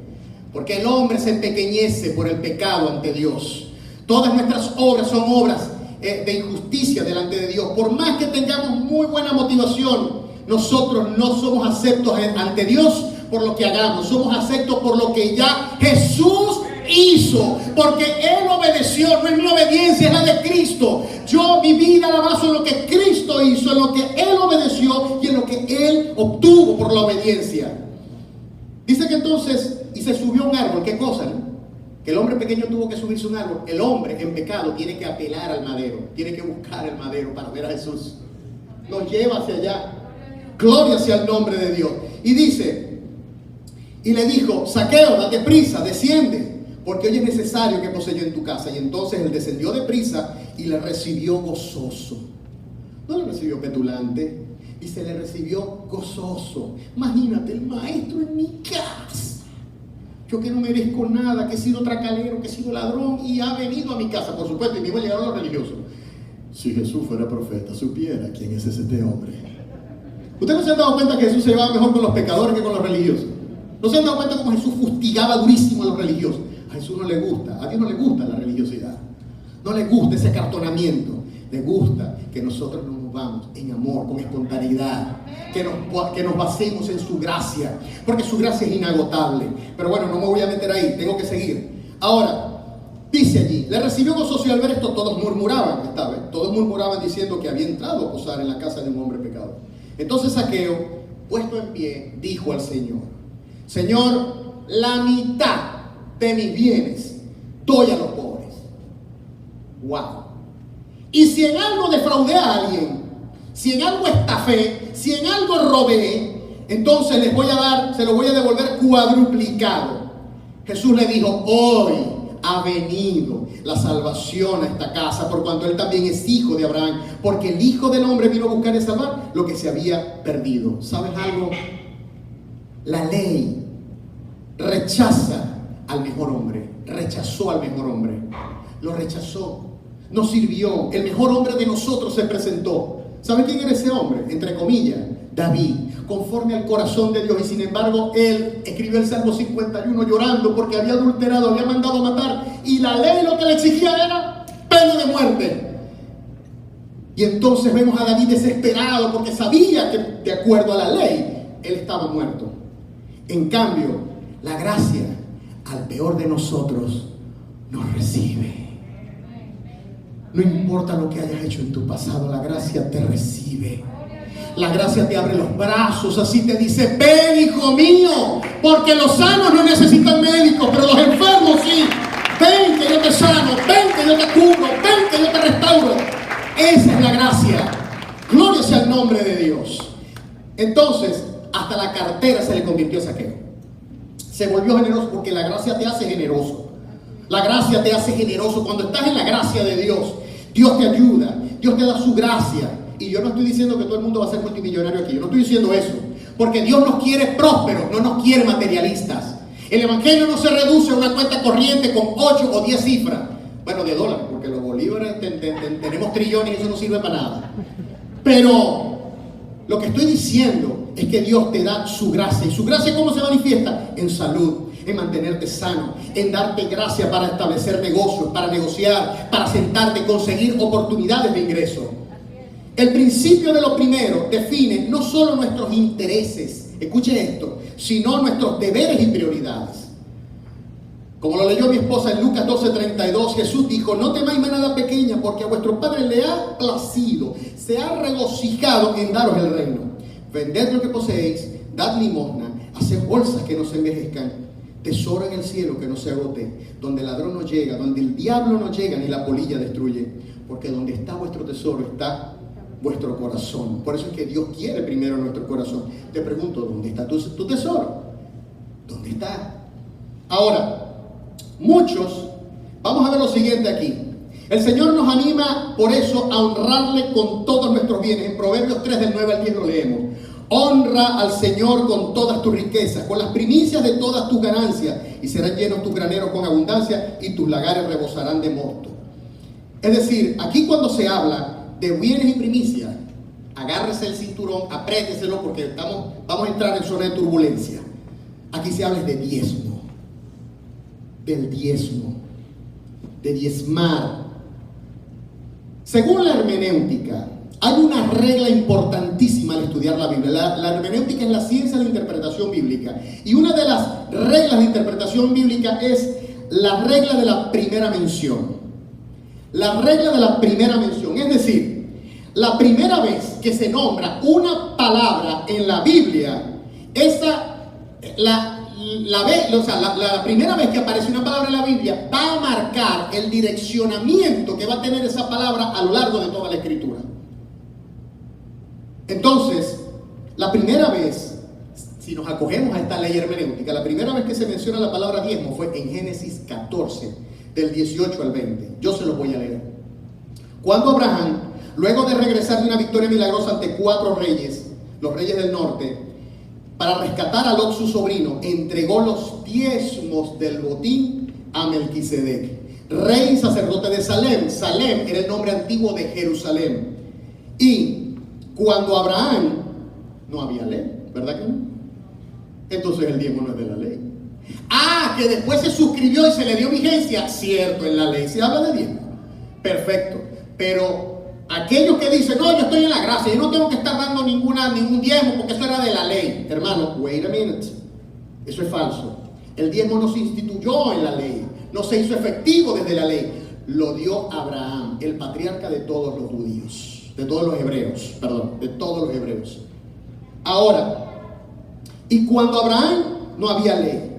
porque el hombre se empequeñece por el pecado ante Dios. Todas nuestras obras son obras de injusticia delante de Dios. Por más que tengamos muy buena motivación, nosotros no somos aceptos ante Dios por lo que hagamos. Somos aceptos por lo que ya Jesús hizo, porque Él obedeció. No es mi obediencia, es la de Cristo. Yo, mi vida la baso en lo que Cristo hizo, en lo que Él obedeció y en lo que Él obtuvo por la obediencia. Dice que entonces, y se subió a un árbol. ¿Qué cosa, no? Que el hombre pequeño tuvo que subirse a un árbol. El hombre en pecado tiene que apelar al madero, tiene que buscar el madero para ver a Jesús. Nos lleva hacia allá. Gloria sea el nombre de Dios. Y dice, y le dijo: Zaqueo, date prisa, desciende, porque hoy es necesario que pose yo en tu casa. Y entonces él descendió de prisa y le recibió gozoso. No le recibió petulante, y se le recibió gozoso. Imagínate, el maestro en mi casa. Yo que no merezco nada, que he sido tracalero, que he sido ladrón, y ha venido a mi casa. Por supuesto, y mismo llegaron los religiosos. Si Jesús fuera profeta, supiera quién es este hombre. ¿Ustedes no se han dado cuenta que Jesús se llevaba mejor con los pecadores que con los religiosos? ¿No se han dado cuenta cómo Jesús fustigaba durísimo a los religiosos? A Jesús no le gusta, a Dios no le gusta la religiosidad. No le gusta ese acartonamiento. Le gusta que nosotros nos movamos en amor, con espontaneidad, que nos basemos en su gracia, porque su gracia es inagotable. Pero bueno, no me voy a meter ahí, tengo que seguir. Ahora, dice allí, le recibió gozoso, y al ver esto todos murmuraban, todos murmuraban diciendo que había entrado a posar en la casa de un hombre pecador. Entonces Zaqueo, puesto en pie, dijo al Señor: Señor, la mitad de mis bienes doy a los pobres. ¡Wow! Y si en algo defraudé a alguien, si en algo estafé, si en algo robé, entonces se lo voy a devolver cuadruplicado. Jesús le dijo: hoy ha venido la salvación a esta casa, por cuanto él también es hijo de Abraham, porque el Hijo del Hombre vino a buscar y salvar lo que se había perdido. ¿Sabes algo? La ley rechaza al mejor hombre, rechazó al mejor hombre, lo rechazó, no sirvió. El mejor hombre de nosotros se presentó. ¿Sabe quién era ese hombre? Entre comillas, David, conforme al corazón de Dios. Y sin embargo, él escribió el Salmo 51 llorando porque había adulterado, había mandado matar, y la ley lo que le exigía era pena de muerte. Y entonces vemos a David desesperado porque sabía que de acuerdo a la ley él estaba muerto. En cambio, la gracia al peor de nosotros nos recibe. No importa lo que hayas hecho en tu pasado, la gracia te recibe. La gracia te abre los brazos, así te dice: ven, hijo mío, porque los sanos no necesitan médicos, pero los enfermos sí. Ven que yo te sano, ven que yo te cubro, ven que yo te restauro. Esa es la gracia. Gloria sea el nombre de Dios. Entonces, hasta la cartera se le convirtió a Zaqueo. Se volvió generoso porque la gracia te hace generoso. La gracia te hace generoso. Cuando estás en la gracia de Dios, Dios te ayuda, Dios te da su gracia. Y yo no estoy diciendo que todo el mundo va a ser multimillonario aquí. Yo no estoy diciendo eso. Porque Dios nos quiere prósperos, no nos quiere materialistas. El evangelio no se reduce a una cuenta corriente con 8 o 10 cifras. Bueno, de dólares, porque los bolívares tenemos trillones y eso no sirve para nada. Pero lo que estoy diciendo es que Dios te da su gracia. ¿Y su gracia cómo se manifiesta? En salud, en mantenerte sano, en darte gracia para establecer negocios, para negociar, para sentarte, conseguir oportunidades de ingreso. El principio de lo primero define no solo nuestros intereses, escuche esto, sino nuestros deberes y prioridades. Como lo leyó mi esposa en Lucas 12:32, Jesús dijo: no temáis manada pequeña, porque a vuestro Padre le ha placido, se ha regocijado en daros el reino. Vended lo que poseéis, dad limosna, haced bolsas que no se envejezcan, tesoro en el cielo que no se agote, donde el ladrón no llega, donde el diablo no llega, ni la polilla destruye, porque donde está vuestro tesoro está vuestro corazón. Por eso es que Dios quiere primero nuestro corazón. Te pregunto, ¿dónde está tu tesoro? ¿Dónde está? Ahora, muchos, vamos a ver lo siguiente aquí. El Señor nos anima por eso a honrarle con todos nuestros bienes. En Proverbios 3 del 9 al 10 lo leemos. Honra al Señor con todas tus riquezas, con las primicias de todas tus ganancias, y serán llenos tus graneros con abundancia, y tus lagares rebosarán de mosto. Es decir, aquí cuando se habla de bienes y primicias, agárrese el cinturón, apriéteselo, porque vamos a entrar en zona de turbulencia. Aquí se habla de diezmo, del diezmo, de diezmar. Según la hermenéutica, hay una regla importantísima al estudiar la Biblia. La hermenéutica es la ciencia de la interpretación bíblica. Y una de las reglas de interpretación bíblica es la regla de la primera mención. La regla de la primera mención. Es decir, la primera vez que se nombra una palabra en la Biblia, la primera vez que aparece una palabra en la Biblia va a marcar el direccionamiento que va a tener esa palabra a lo largo de toda la Escritura. Entonces, la primera vez, si nos acogemos a esta ley hermenéutica, la primera vez que se menciona la palabra diezmo fue en Génesis 14, del 18 al 20. Yo se los voy a leer. Cuando Abraham, luego de regresar de una victoria milagrosa ante 4 reyes, los reyes del norte, para rescatar a Lot su sobrino, entregó los diezmos del botín a Melquisedec, rey y sacerdote de Salem. Salem era el nombre antiguo de Jerusalén. Y cuando Abraham, no había ley, ¿verdad que no? Entonces el diezmo no es de la ley. Que después se suscribió y se le dio vigencia. Cierto, en la ley se habla de diezmo. Perfecto. Pero aquellos que dicen: no, yo estoy en la gracia, yo no tengo que estar dando ningún diezmo porque eso era de la ley. Hermano, wait a minute. Eso es falso. El diezmo no se instituyó en la ley, no se hizo efectivo desde la ley. Lo dio Abraham, el patriarca de todos los judíos, de todos los hebreos. Ahora, y cuando Abraham no había ley.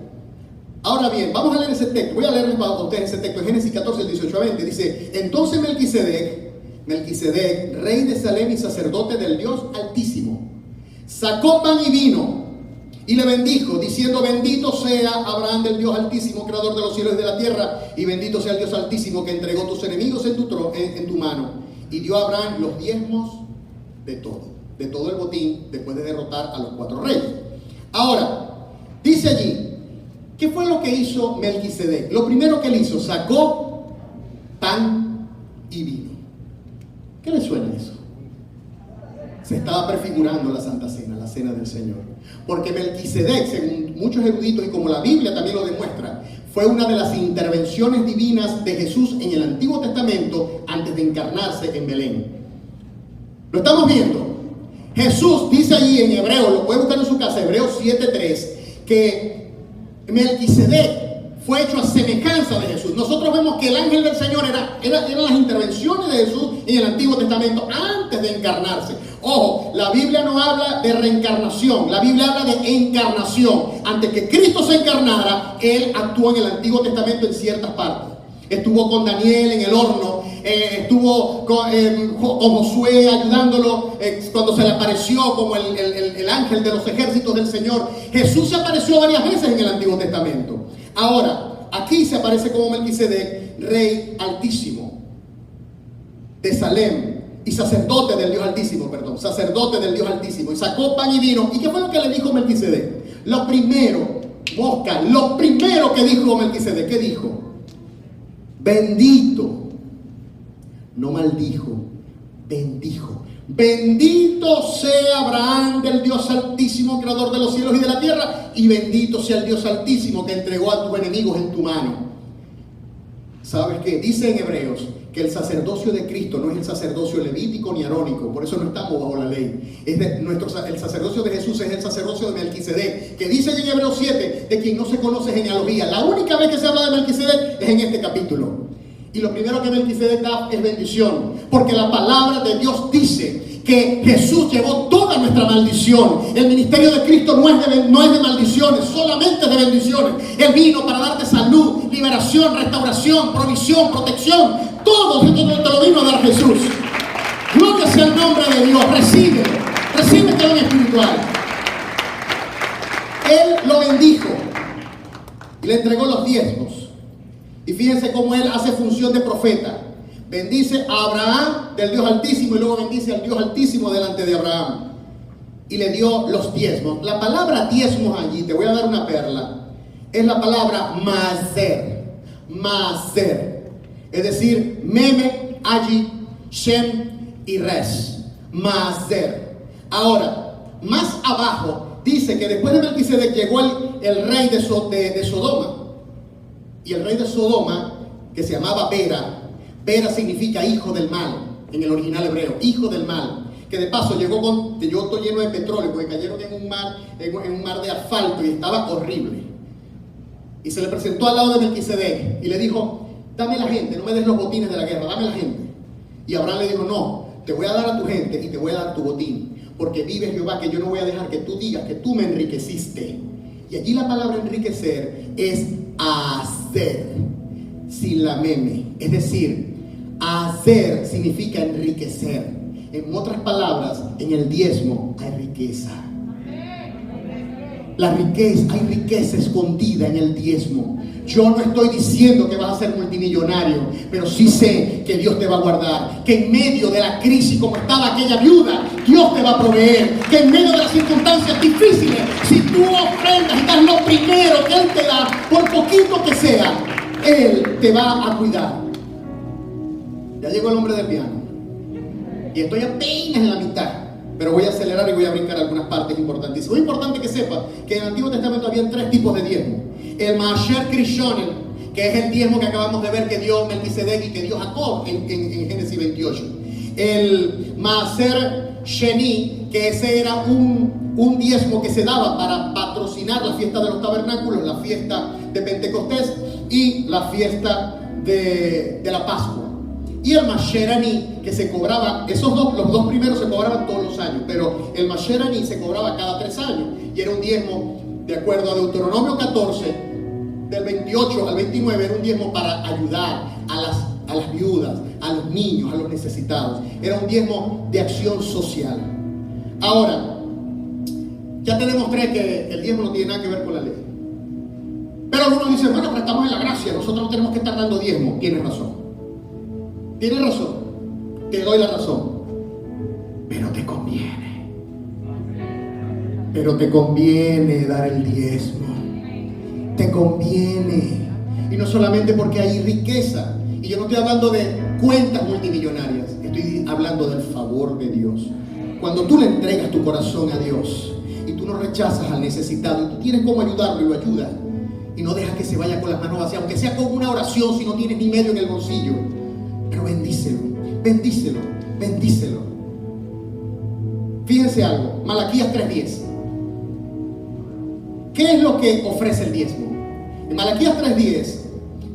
Ahora bien, vamos a leer ese texto. Voy a leerles para ustedes ese texto en Génesis 14, 18 a 20. Dice: entonces Melquisedec, rey de Salem y sacerdote del Dios Altísimo, sacó pan y vino y le bendijo, diciendo: bendito sea Abraham del Dios Altísimo, creador de los cielos y de la tierra, y bendito sea el Dios Altísimo que entregó tus enemigos en tu mano. Y dio a Abraham los diezmos de todo el botín, después de derrotar a los 4 reyes. Ahora, dice allí, ¿qué fue lo que hizo Melquisedec? Lo primero que él hizo, sacó pan y vino. ¿Qué le suena eso? Se estaba prefigurando la Santa Cena, la Cena del Señor. Porque Melquisedec, según muchos eruditos y como la Biblia también lo demuestra, fue una de las intervenciones divinas de Jesús en el Antiguo Testamento antes de encarnarse en Belén. Lo estamos viendo. Jesús dice allí en Hebreo, lo puede buscar en su casa, Hebreos 7:3, que Melquisedec fue hecho a semejanza de Jesús. Nosotros vemos que el ángel del Señor eran las intervenciones de Jesús en el Antiguo Testamento antes de encarnarse. Ojo, la Biblia no habla de reencarnación, la Biblia habla de encarnación. Antes que Cristo se encarnara, Él actuó en el Antiguo Testamento en ciertas partes. Estuvo con Daniel en el horno, estuvo con Josué ayudándolo cuando se le apareció como el ángel de los ejércitos del Señor. Jesús se apareció varias veces en el Antiguo Testamento. Ahora, aquí se aparece como Melquisedec, rey altísimo de Salem y sacerdote del Dios Altísimo, y sacó pan y vino. ¿Y qué fue lo que le dijo Melquisedec? Lo primero que dijo Melquisedec, ¿qué dijo? Bendito, no maldijo, bendijo. Bendito sea Abraham del Dios Altísimo, creador de los cielos y de la tierra, y bendito sea el Dios Altísimo que entregó a tus enemigos en tu mano. ¿Sabes qué? Dice en Hebreos que el sacerdocio de Cristo no es el sacerdocio levítico ni arónico, por eso no estamos bajo la ley. El sacerdocio de Jesús es el sacerdocio de Melquisedec, que dice en Hebreos 7, de quien no se conoce genealogía. La única vez que se habla de Melquisedec es en este capítulo. Y lo primero que Melquisedec da es bendición, porque la palabra de Dios dice que Jesús llevó toda nuestra maldición. El ministerio de Cristo no es de maldiciones, solamente de bendiciones. Él vino para darte salud, liberación, restauración, provisión, protección. Todo te lo vino a dar Jesús. Gloria sea el nombre de Dios. Recibe todo en espiritual. Él lo bendijo y le entregó los diezmos. Y fíjense cómo él hace función de profeta. Bendice a Abraham del Dios Altísimo y luego bendice al Dios Altísimo delante de Abraham. Y le dio los diezmos. La palabra diezmos allí, te voy a dar una perla, es la palabra maser. Maser. Es decir, meme, allí, shem y res. Maser. Ahora, más abajo dice que después de Melquisedec llegó el rey de Sodoma. Y el rey de Sodoma, que se llamaba Bera. Bera significa hijo del mal, en el original hebreo, hijo del mal. Que de paso llegó todo lleno de petróleo, porque cayeron en un mar de asfalto y estaba horrible. Y se le presentó al lado de Melquisedec y le dijo: dame la gente, no me des los botines de la guerra, dame la gente. Y Abraham le dijo: no, te voy a dar a tu gente y te voy a dar tu botín, porque vive Jehová que yo no voy a dejar que tú digas que tú me enriqueciste. Y allí la palabra enriquecer es hacer, sin la meme. Es decir, hacer significa enriquecer. En otras palabras, en el diezmo hay riqueza. Hay riqueza escondida en el diezmo. Yo no estoy diciendo que vas a ser multimillonario, pero sí sé que Dios te va a guardar, que en medio de la crisis como estaba aquella viuda, Dios te va a proveer, que en medio de las circunstancias difíciles, si tú ofrendas y das lo primero que Él te da, por poquito que sea, Él te va a cuidar. Ya llegó el hombre del piano y estoy apenas en la mitad, pero voy a acelerar y voy a brincar algunas partes importantísimas. Es importante que sepa que en el Antiguo Testamento había 3 tipos de diezmo. El Maaser Krishonen, que es el diezmo que acabamos de ver que dio Melquisedec y que dio Jacob en Génesis 28. El Maaser Sheni, que ese era un diezmo que se daba para patrocinar la fiesta de los tabernáculos, la fiesta de Pentecostés y la fiesta de la Pascua. y el Masherani, que se cobraba, los dos primeros se cobraban todos los años, pero el Masherani se cobraba cada 3 años, y era un diezmo, de acuerdo a Deuteronomio 14, del 28 al 29, era un diezmo para ayudar a las viudas, a los niños, a los necesitados. Era un diezmo de acción social. Ahora, ya tenemos 3 que el diezmo no tiene nada que ver con la ley. Pero algunos dicen, bueno, pero estamos en la gracia, nosotros no tenemos que estar dando diezmo. Tienes razón. Tienes razón. Te doy la razón. Pero te conviene. Pero te conviene dar el diezmo. Te conviene. Y no solamente porque hay riqueza. Y yo no estoy hablando de cuentas multimillonarias. Estoy hablando del favor de Dios. Cuando tú le entregas tu corazón a Dios y tú no rechazas al necesitado y tú tienes cómo ayudarlo y lo ayudas y no dejas que se vaya con las manos vacías, aunque sea con una oración, si no tienes ni medio en el bolsillo, pero bendícelo, bendícelo, bendícelo. Fíjense algo, Malaquías 3:10. ¿Qué es lo que ofrece el diezmo? En Malaquías 3:10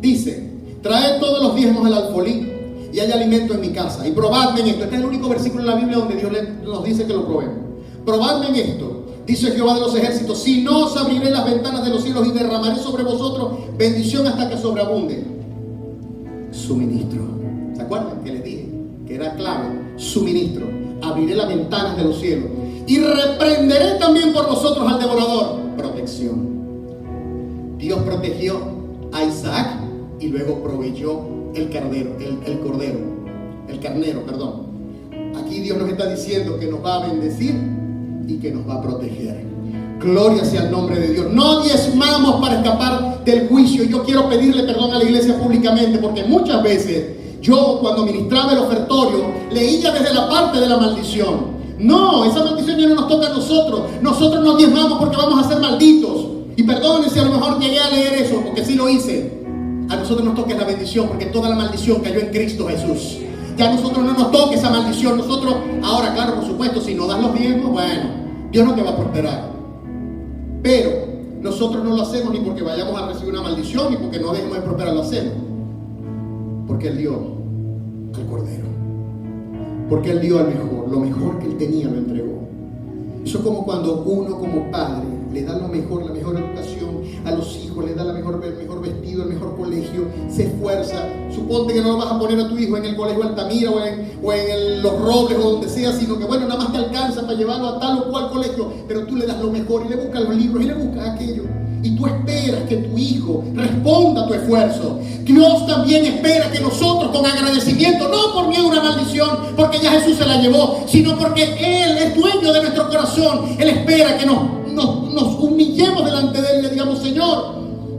dice: traed todos los diezmos al alfolí y hay alimento en mi casa, y probadme en esto. Este es el único versículo en la Biblia donde Dios nos dice que lo probemos. Probadme en esto, dice Jehová de los ejércitos, si no os abriré las ventanas de los cielos y derramaré sobre vosotros bendición hasta que sobreabunde. Suministro. ¿Se acuerdan que les dije que era clave? Suministro. Abriré las ventanas de los cielos y reprenderé también por vosotros al devorador. Protección. Dios protegió a Isaac y luego proveyó el carnero. Aquí Dios nos está diciendo que nos va a bendecir y que nos va a proteger. Gloria sea el nombre de Dios. No diezmamos para escapar del juicio. Yo quiero pedirle perdón a la iglesia públicamente, porque muchas veces yo, cuando ministraba el ofertorio, leía desde la parte de la maldición. No, esa maldición ya no nos toca a nosotros. Nosotros no diezmamos porque vamos a ser malditos. Y perdónense si a lo mejor llegué a leer eso, porque sí lo hice. A nosotros nos toca la bendición, porque toda la maldición cayó en Cristo Jesús. Ya a nosotros no nos toca esa maldición. Nosotros, ahora claro, por supuesto, si no das los diezmos, bueno, Dios no te va a prosperar. Pero nosotros no lo hacemos ni porque vayamos a recibir una maldición, ni porque no dejemos de prosperar, lo hacemos porque Él dio al Cordero, porque Él dio al mejor, lo mejor que Él tenía lo entregó. Eso es como cuando uno como padre le da lo mejor, la mejor educación a los hijos, le da el mejor vestido, el mejor colegio, se esfuerza. Suponte que no lo vas a poner a tu hijo en el colegio Altamira o en Los Robles o donde sea, sino que bueno, nada más te alcanza para llevarlo a tal o cual colegio, pero tú le das lo mejor y le buscas los libros y le buscas aquello. Y tú esperas que tu hijo responda a tu esfuerzo. Dios también espera que nosotros con agradecimiento, no por miedo a una maldición, porque ya Jesús se la llevó, sino porque Él es dueño de nuestro corazón. Él espera que nos humillemos delante de Él y le digamos: Señor,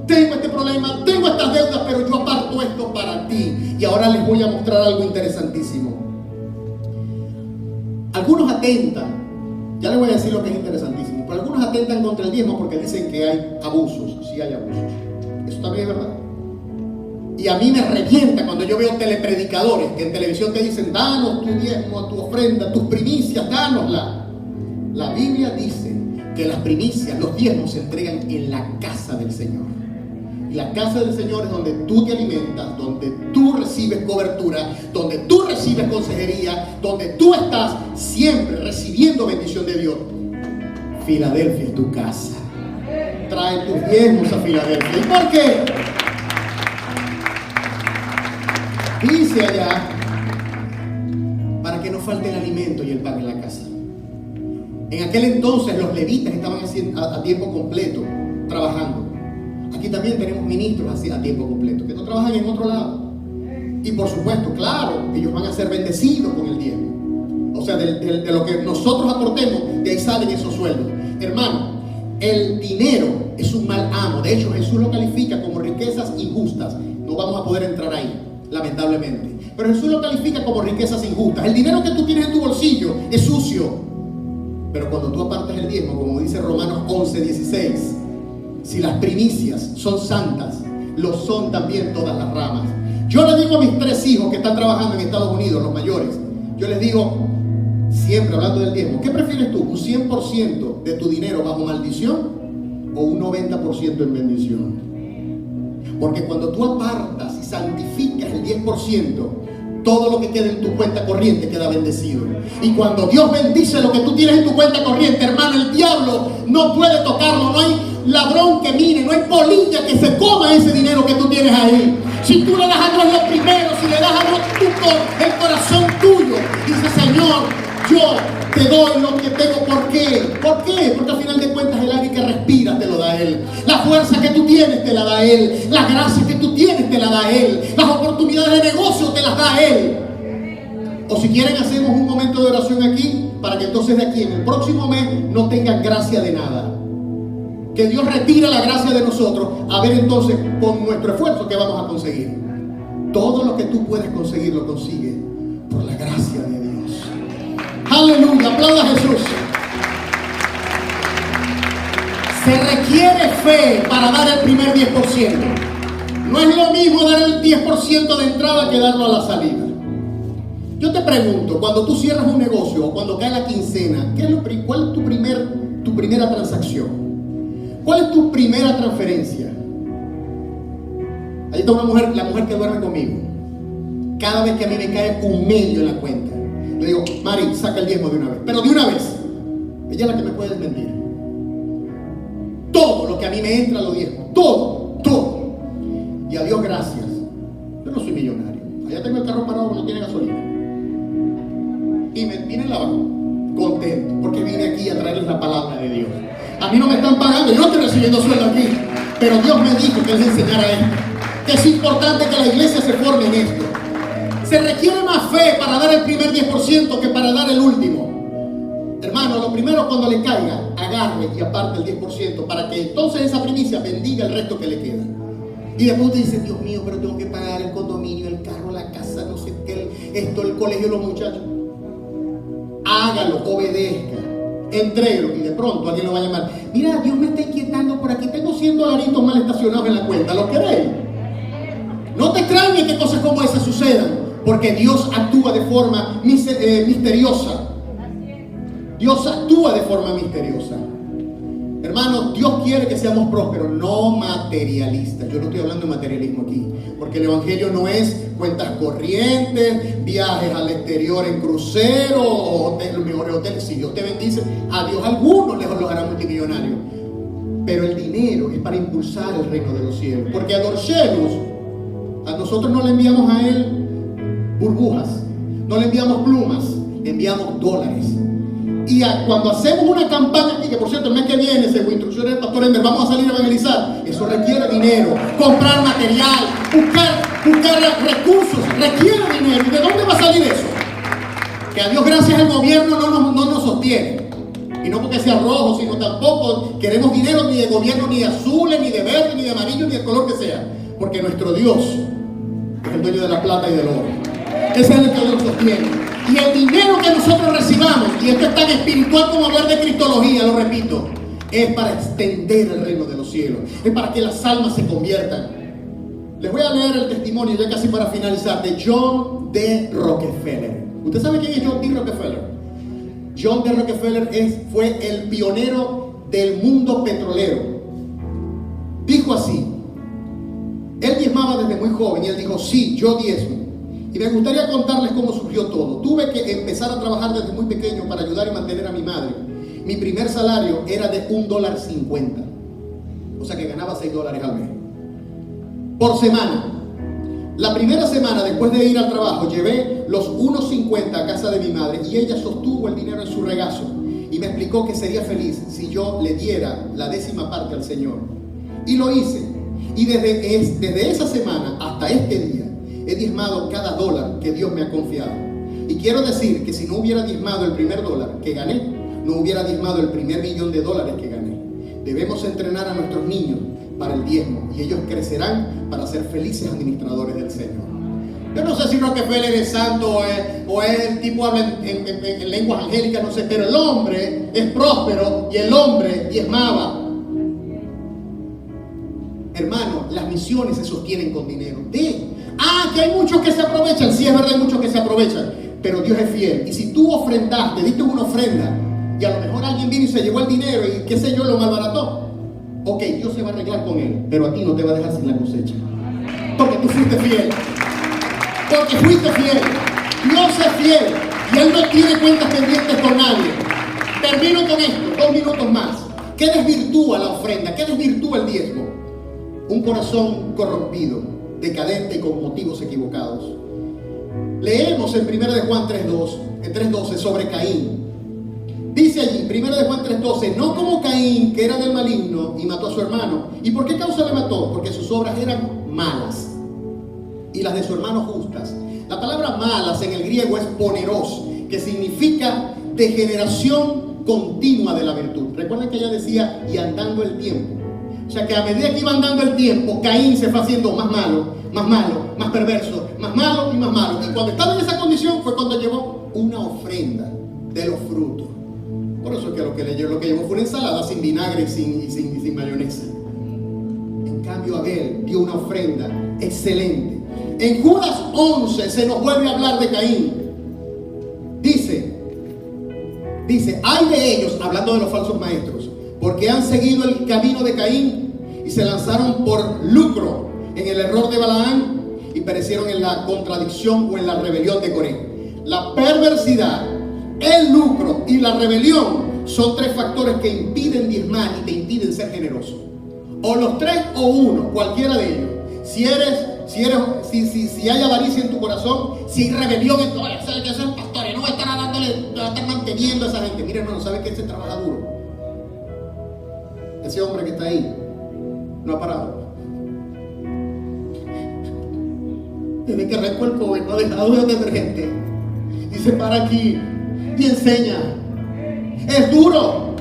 tengo este problema, tengo estas deudas, pero yo aparto esto para ti. Y ahora les voy a mostrar algo interesantísimo. Algunos atentan, ya les voy a decir lo que es interesantísimo, pero algunos atentan contra el diezmo porque dicen que hay abusos. Sí hay abusos, eso también es verdad. Y a mí me revienta cuando yo veo telepredicadores que en televisión te dicen: danos tu diezmo, tu ofrenda, tus primicias, dánosla. La Biblia dice que las primicias, los diezmos se entregan en la casa del Señor. Y la casa del Señor es donde tú te alimentas, donde tú recibes cobertura, donde tú recibes consejería, donde tú estás siempre recibiendo bendición de Dios. Filadelfia es tu casa. Trae tus diezmos a Filadelfia. ¿Y por qué? Dice allá: para que no falte el alimento y el pan en la casa. En aquel entonces los levitas estaban a tiempo completo trabajando. Aquí también tenemos ministros así a tiempo completo que no trabajan en otro lado. Y por supuesto, claro, ellos van a ser bendecidos con el diezmo. O sea, de lo que nosotros aportemos, de ahí salen esos sueldos. Hermano, el dinero es un mal amo. De hecho, Jesús lo califica como riquezas injustas. No vamos a poder entrar ahí, lamentablemente. Pero Jesús lo califica como riquezas injustas. El dinero que tú tienes en tu bolsillo es sucio. Pero cuando tú apartas el diezmo, como dice Romanos 11:16, si las primicias son santas, lo son también todas las ramas. Yo le digo a mis 3 hijos que están trabajando en Estados Unidos, los mayores, yo les digo, siempre hablando del diezmo, ¿qué prefieres tú? ¿Un 100% de tu dinero bajo maldición o un 90% en bendición? Porque cuando tú apartas y santificas el 10%, todo lo que queda en tu cuenta corriente queda bendecido. Y cuando Dios bendice lo que tú tienes en tu cuenta corriente, hermano, el diablo no puede tocarlo. No hay ladrón que mire, no hay polilla que se coma ese dinero que tú tienes ahí. Si tú le das a Dios lo primero, si le das a Dios el corazón tuyo, dice: Señor, yo te doy lo que tengo. ¿Por qué? ¿Por qué? Porque al final de cuentas el aire que respiras te lo da Él. La fuerza que tú tienes te la da Él. La gracia que tú tienes te la da Él. Las oportunidades de negocio te las da Él. O si quieren, hacemos un momento de oración aquí, para que entonces de aquí en el próximo mes no tengan gracia de nada. Que Dios retire la gracia de nosotros, a ver entonces con nuestro esfuerzo qué vamos a conseguir. Todo lo que tú puedes conseguir lo consigues por la gracia de Dios. Aleluya, aplauda a Jesús. Se requiere fe para dar el primer 10%. No es lo mismo dar el 10% de entrada que darlo a la salida. Yo te pregunto, cuando tú cierras un negocio o cuando cae la quincena, ¿cuál es tu primera transacción? ¿Cuál es tu primera transferencia? Ahí está una mujer, la mujer que duerme conmigo. Cada vez que a mí me cae un medio en la cuenta, le digo: Mari, saca el diezmo de una vez. Pero de una vez. Ella es la que me puede desmentir. Todo lo que a mí me entra lo diezmo. Todo. Y a Dios gracias. Yo no soy millonario. Allá tengo el carro parado que no tiene gasolina. Y me vine lavado, contento, porque vine aquí a traerles la palabra de Dios. A mí no me están pagando, yo no estoy recibiendo sueldo aquí, pero Dios me dijo que les enseñara esto, que es importante que la iglesia se forme en esto. Se requiere más fe para dar el primer 10% que para dar el último. Hermano, lo primero, cuando le caiga, agarre y aparte el 10%, para que entonces esa primicia bendiga el resto que le queda. Y después te dice: Dios mío, pero tengo que pagar el condominio, el carro, la casa, no sé qué, el colegio de los muchachos. Hágalo, obedezca, entréguelo, y de pronto alguien lo va a llamar: mira, Dios me está inquietando por aquí, tengo $100 mal estacionados en la cuenta, ¿lo queréis? No te extrañes que cosas como esas sucedan, porque Dios actúa de forma misteriosa. Dios actúa de forma misteriosa. Hermano, Dios quiere que seamos prósperos, no materialistas. Yo no estoy hablando de materialismo aquí, porque el evangelio no es cuentas corrientes, viajes al exterior en crucero, los mejores hoteles. Si Dios te bendice, a Dios algunos los hará multimillonarios. Pero el dinero es para impulsar el reino de los cielos. Porque a Dorcelos, a nosotros no le enviamos a él burbujas, no le enviamos plumas, le enviamos dólares. Y cuando hacemos una campaña aquí, que por cierto el mes que viene, según instrucciones del pastor Ender, vamos a salir a evangelizar, eso requiere dinero, comprar material, buscar recursos, requiere dinero. ¿Y de dónde va a salir eso? Que a Dios gracias el gobierno no nos sostiene. Y no porque sea rojo, sino tampoco queremos dinero ni de gobierno, ni de azules, ni de verde, ni de amarillo, ni del color que sea. Porque nuestro Dios es el dueño de la plata y del oro. Ese es el que Dios sostiene. Y el dinero que nosotros recibamos, y esto es tan espiritual como hablar de cristología, lo repito, es para extender el reino de los cielos, es para que las almas se conviertan. Les voy a leer el testimonio, ya casi para finalizar, de John D. Rockefeller. ¿Usted sabe quién es John D. Rockefeller? John D. Rockefeller fue el pionero del mundo petrolero. Dijo así: él diezmaba desde muy joven, y él dijo: sí, yo diezmo. Y me gustaría contarles cómo surgió todo. Tuve que empezar a trabajar desde muy pequeño para ayudar y mantener a mi madre. Mi primer salario era de $1.50. O sea que ganaba $6 al mes. Por semana. La primera semana, después de ir al trabajo, llevé los $1.50 a casa de mi madre y ella sostuvo el dinero en su regazo y me explicó que sería feliz si yo le diera la 10ª parte al Señor. Y lo hice. Y desde esa semana hasta este día, he diezmado cada $1 que Dios me ha confiado. Y quiero decir que si no hubiera diezmado el primer $1 que gané, no hubiera diezmado el primer $1.000.000 que gané. Debemos entrenar a nuestros niños para el diezmo y ellos crecerán para ser felices administradores del Señor. Yo no sé si Rockefeller es santo o es el tipo habla en lenguas angélicas, no sé, pero el hombre es próspero y el hombre diezmaba. Hermano, las misiones se sostienen con dinero. Que hay muchos que se aprovechan. Sí, es verdad, hay muchos que se aprovechan, pero Dios es fiel. Y si tú ofrendaste, diste una ofrenda, y a lo mejor alguien vino y se llevó el dinero y qué sé yo, lo malbarató, ok, Dios se va a arreglar con él, pero a ti no te va a dejar sin la cosecha, porque tú fuiste fiel. porque fuiste fiel. Dios es fiel y Él no tiene cuentas pendientes con nadie. Termino con esto, 2 minutos más. ¿Qué desvirtúa la ofrenda? ¿Qué desvirtúa el diezmo? Un corazón corrompido, decadente y con motivos equivocados. Leemos en 1 de Juan 3:12 sobre Caín. Dice allí, 1 de Juan 3:12, no como Caín, que era del maligno y mató a su hermano. ¿Y por qué causa le mató? Porque sus obras eran malas y las de su hermano justas. La palabra malas en el griego es poneros, que significa degeneración continua de la virtud. Recuerden que ella decía, y andando el tiempo. O sea que a medida que iba andando el tiempo, Caín se fue haciendo más malo, más perverso, más malo y más malo. Y cuando estaba en esa condición fue cuando llevó una ofrenda de los frutos. Por eso es que lo que llevó fue una ensalada sin vinagre y sin mayonesa. En cambio Abel dio una ofrenda excelente. En Judas 11 se nos vuelve a hablar de Caín. Dice, hay de ellos, hablando de los falsos maestros, porque han seguido el camino de Caín y se lanzaron por lucro en el error de Balaam y perecieron en la contradicción o en la rebelión de Coré. La perversidad, el lucro y la rebelión son 3 factores que impiden diezmar y te impiden ser generoso. O los 3 o uno, cualquiera de ellos. Si hay avaricia en tu corazón, si hay rebelión en tu corazón, ¿sabes que son pastores? No va a estar manteniendo a esa gente. Mira, hermano, ¿sabe que ese trabaja duro? Ese hombre que está ahí no ha parado. Desde que arrancó el COVID no ha dejado de tener gente. Y se para aquí y enseña. Es duro.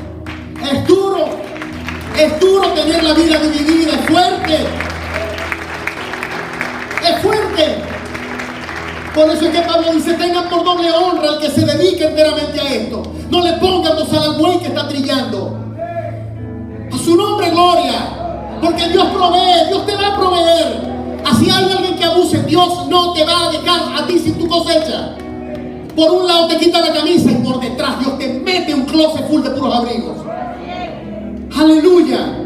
Es duro tener la vida dividida. Es fuerte. Por eso es que Pablo dice, tengan por doble honra al que se dedique enteramente a esto. No le pongan bozal al buey que está trillando. A su nombre gloria. Porque Dios provee, Dios te va a proveer. Así hay alguien que abuse, Dios no te va a dejar a ti sin tu cosecha. Por un lado te quita la camisa y por detrás Dios te mete un closet full de puros abrigos. Aleluya.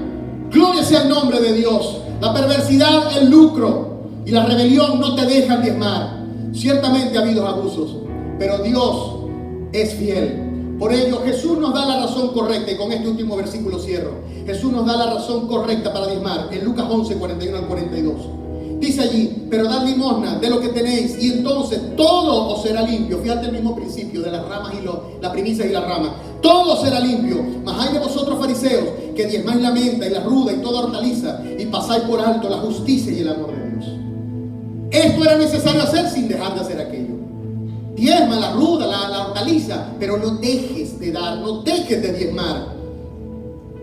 Gloria sea el nombre de Dios. La perversidad, el lucro y la rebelión no te dejan diezmar. Ciertamente ha habido abusos, pero Dios es fiel. Por ello Jesús nos da la razón correcta, y con este último versículo cierro. Jesús nos da la razón correcta para diezmar en Lucas 11, 41 al 42. Dice allí, pero dad limosna de lo que tenéis y entonces todo os será limpio. Fíjate el mismo principio de las ramas y la primicia y las ramas. Todo será limpio. Mas hay de vosotros fariseos que diezmáis la menta y la ruda y toda hortaliza y pasáis por alto la justicia y el amor de Dios. Esto era necesario hacer sin dejar de hacer aquello. Diezma la ruda, la hortaliza, pero no dejes de dar, no dejes de diezmar.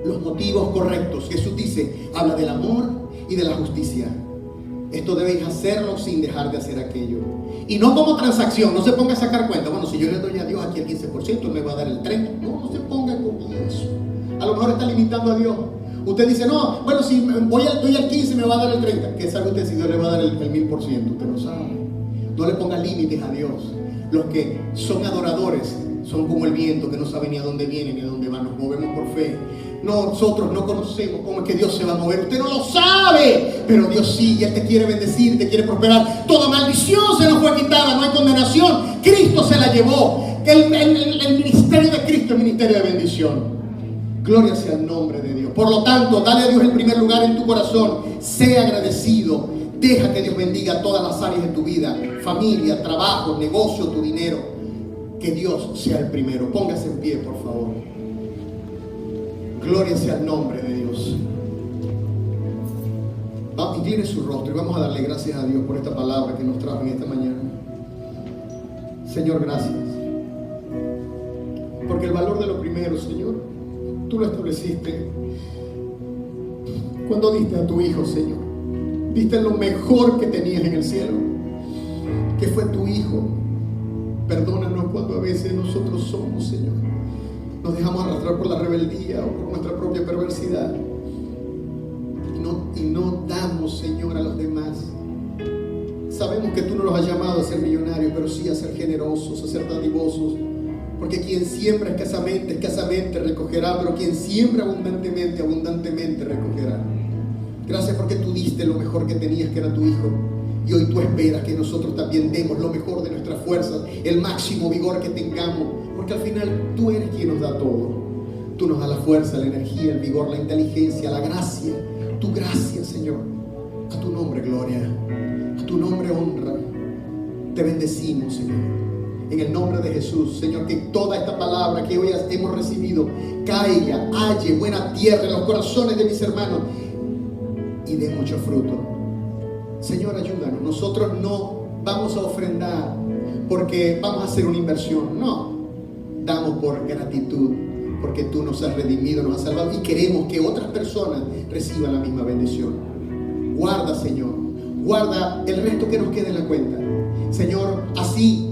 Los motivos correctos. Jesús dice, habla del amor y de la justicia. Esto debéis hacerlo sin dejar de hacer aquello. Y no como transacción, no se ponga a sacar cuenta. Bueno, si yo le doy a Dios aquí el 15%, Él me va a dar el 30%. No se ponga con eso. A lo mejor está limitando a Dios. Usted dice, no, bueno, si doy al 15 me va a dar el 30%. ¿Qué sabe usted si Dios le va a dar el 1000%? Usted no sabe. No le ponga límites a Dios. Los que son adoradores son como el viento que no sabe ni a dónde viene ni a dónde va. Nos movemos por fe. Nosotros no conocemos cómo es que Dios se va a mover. Usted no lo sabe, pero Dios sí. Y Él te quiere bendecir, te quiere prosperar. Toda maldición se nos fue quitada, no hay condenación. Cristo se la llevó. El ministerio de Cristo es el ministerio de bendición. Gloria sea el nombre de Dios. Por lo tanto, dale a Dios el primer lugar en tu corazón. Sé agradecido. Deja que Dios bendiga todas las áreas de tu vida. Familia, trabajo, negocio, tu dinero. Que Dios sea el primero. Póngase en pie, por favor. Gloria sea el nombre de Dios. Incline su rostro y vamos a darle gracias a Dios por esta palabra que nos trajo en esta mañana. Señor, gracias. Porque el valor de lo primero, Señor, tú lo estableciste cuando diste a tu Hijo, Señor. Diste lo mejor que tenías en el cielo, que fue tu Hijo. Perdónanos cuando a veces nosotros somos, Señor, nos dejamos arrastrar por la rebeldía o por nuestra propia perversidad y no damos, Señor, a los demás. Sabemos que tú no nos has llamado a ser millonarios, pero sí a ser generosos, a ser dadivosos, porque quien siembra escasamente, escasamente recogerá, pero quien siembra abundantemente, abundantemente recogerá. Gracias porque tú diste lo mejor que tenías, que era tu Hijo, Y hoy tú esperas que nosotros también demos lo mejor de nuestras fuerzas, el máximo vigor que tengamos, porque al final tú eres quien nos da todo. Tú nos das la fuerza, la energía, el vigor, la inteligencia, la gracia. Tu gracia, Señor. A tu nombre, gloria. A tu nombre, honra. Te bendecimos, Señor. En el nombre de Jesús, Señor, que toda esta palabra que hoy hemos recibido caiga, halle buena tierra en los corazones de mis hermanos y dé mucho fruto. Señor, ayúdanos. Nosotros no vamos a ofrendar porque vamos a hacer una inversión. No, damos por gratitud, porque tú nos has redimido, nos has salvado y queremos que otras personas reciban la misma bendición. Guarda, Señor, guarda el resto que nos quede en la cuenta. Señor, así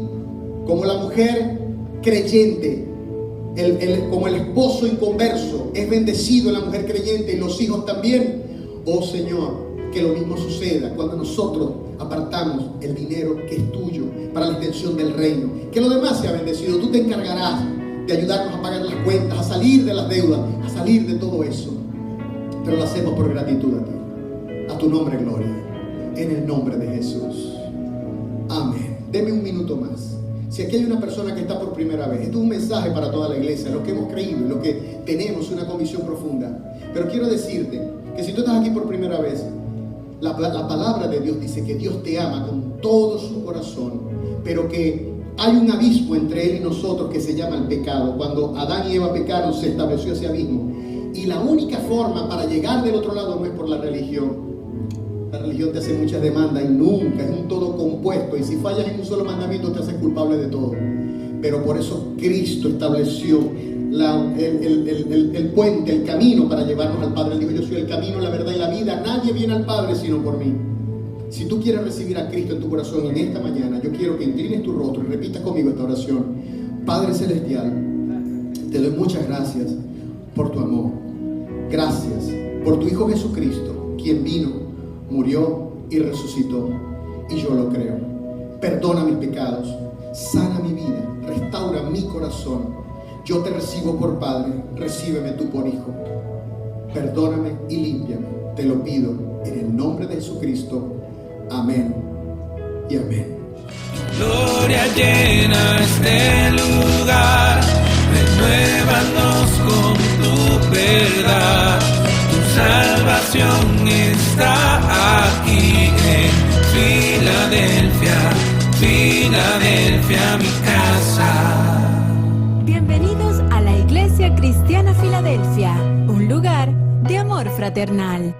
como la mujer creyente, como el esposo inconverso es bendecido en la mujer creyente y los hijos también. Oh Señor, que lo mismo suceda cuando nosotros apartamos el dinero que es tuyo para la extensión del reino. Que lo demás sea bendecido. Tú te encargarás de ayudarnos a pagar las cuentas, a salir de las deudas, a salir de todo eso. Pero lo hacemos por gratitud a ti. A tu nombre, gloria. En el nombre de Jesús. Amén. Deme un minuto más. Si aquí hay una persona que está por primera vez, esto es un mensaje para toda la iglesia, los que hemos creído y los que tenemos una convicción profunda. Pero quiero decirte que si tú estás aquí por primera vez, la palabra de Dios dice que Dios te ama con todo su corazón, pero que hay un abismo entre Él y nosotros que se llama el pecado. Cuando Adán y Eva pecaron, se estableció ese abismo. Y la única forma para llegar del otro lado no es por la religión. La religión te hace muchas demandas y nunca, es un todo compuesto. Y si fallas en un solo mandamiento te haces culpable de todo. Pero por eso Cristo estableció el puente, el camino para llevarnos al Padre. Él dijo: yo soy el camino, la verdad y la vida. Nadie viene al Padre sino por mí. Si tú quieres recibir a Cristo en tu corazón en esta mañana, yo quiero que inclines tu rostro y repitas conmigo esta oración. Padre Celestial, te doy muchas gracias por tu amor. Gracias por tu Hijo Jesucristo, quien vino, murió y resucitó. Y yo lo creo. Perdona mis pecados, sana mi vida, restaura mi corazón. Yo te recibo por Padre, recíbeme tú por Hijo. Perdóname y límpiame. Te lo pido en el nombre de Jesucristo. Amén y amén. Gloria llena este lugar, renuévanos con tu verdad. Tu salvación está aquí en Filadelfia, Filadelfia, mi casa. Bienvenidos a la Iglesia Cristiana Filadelfia, un lugar de amor fraternal.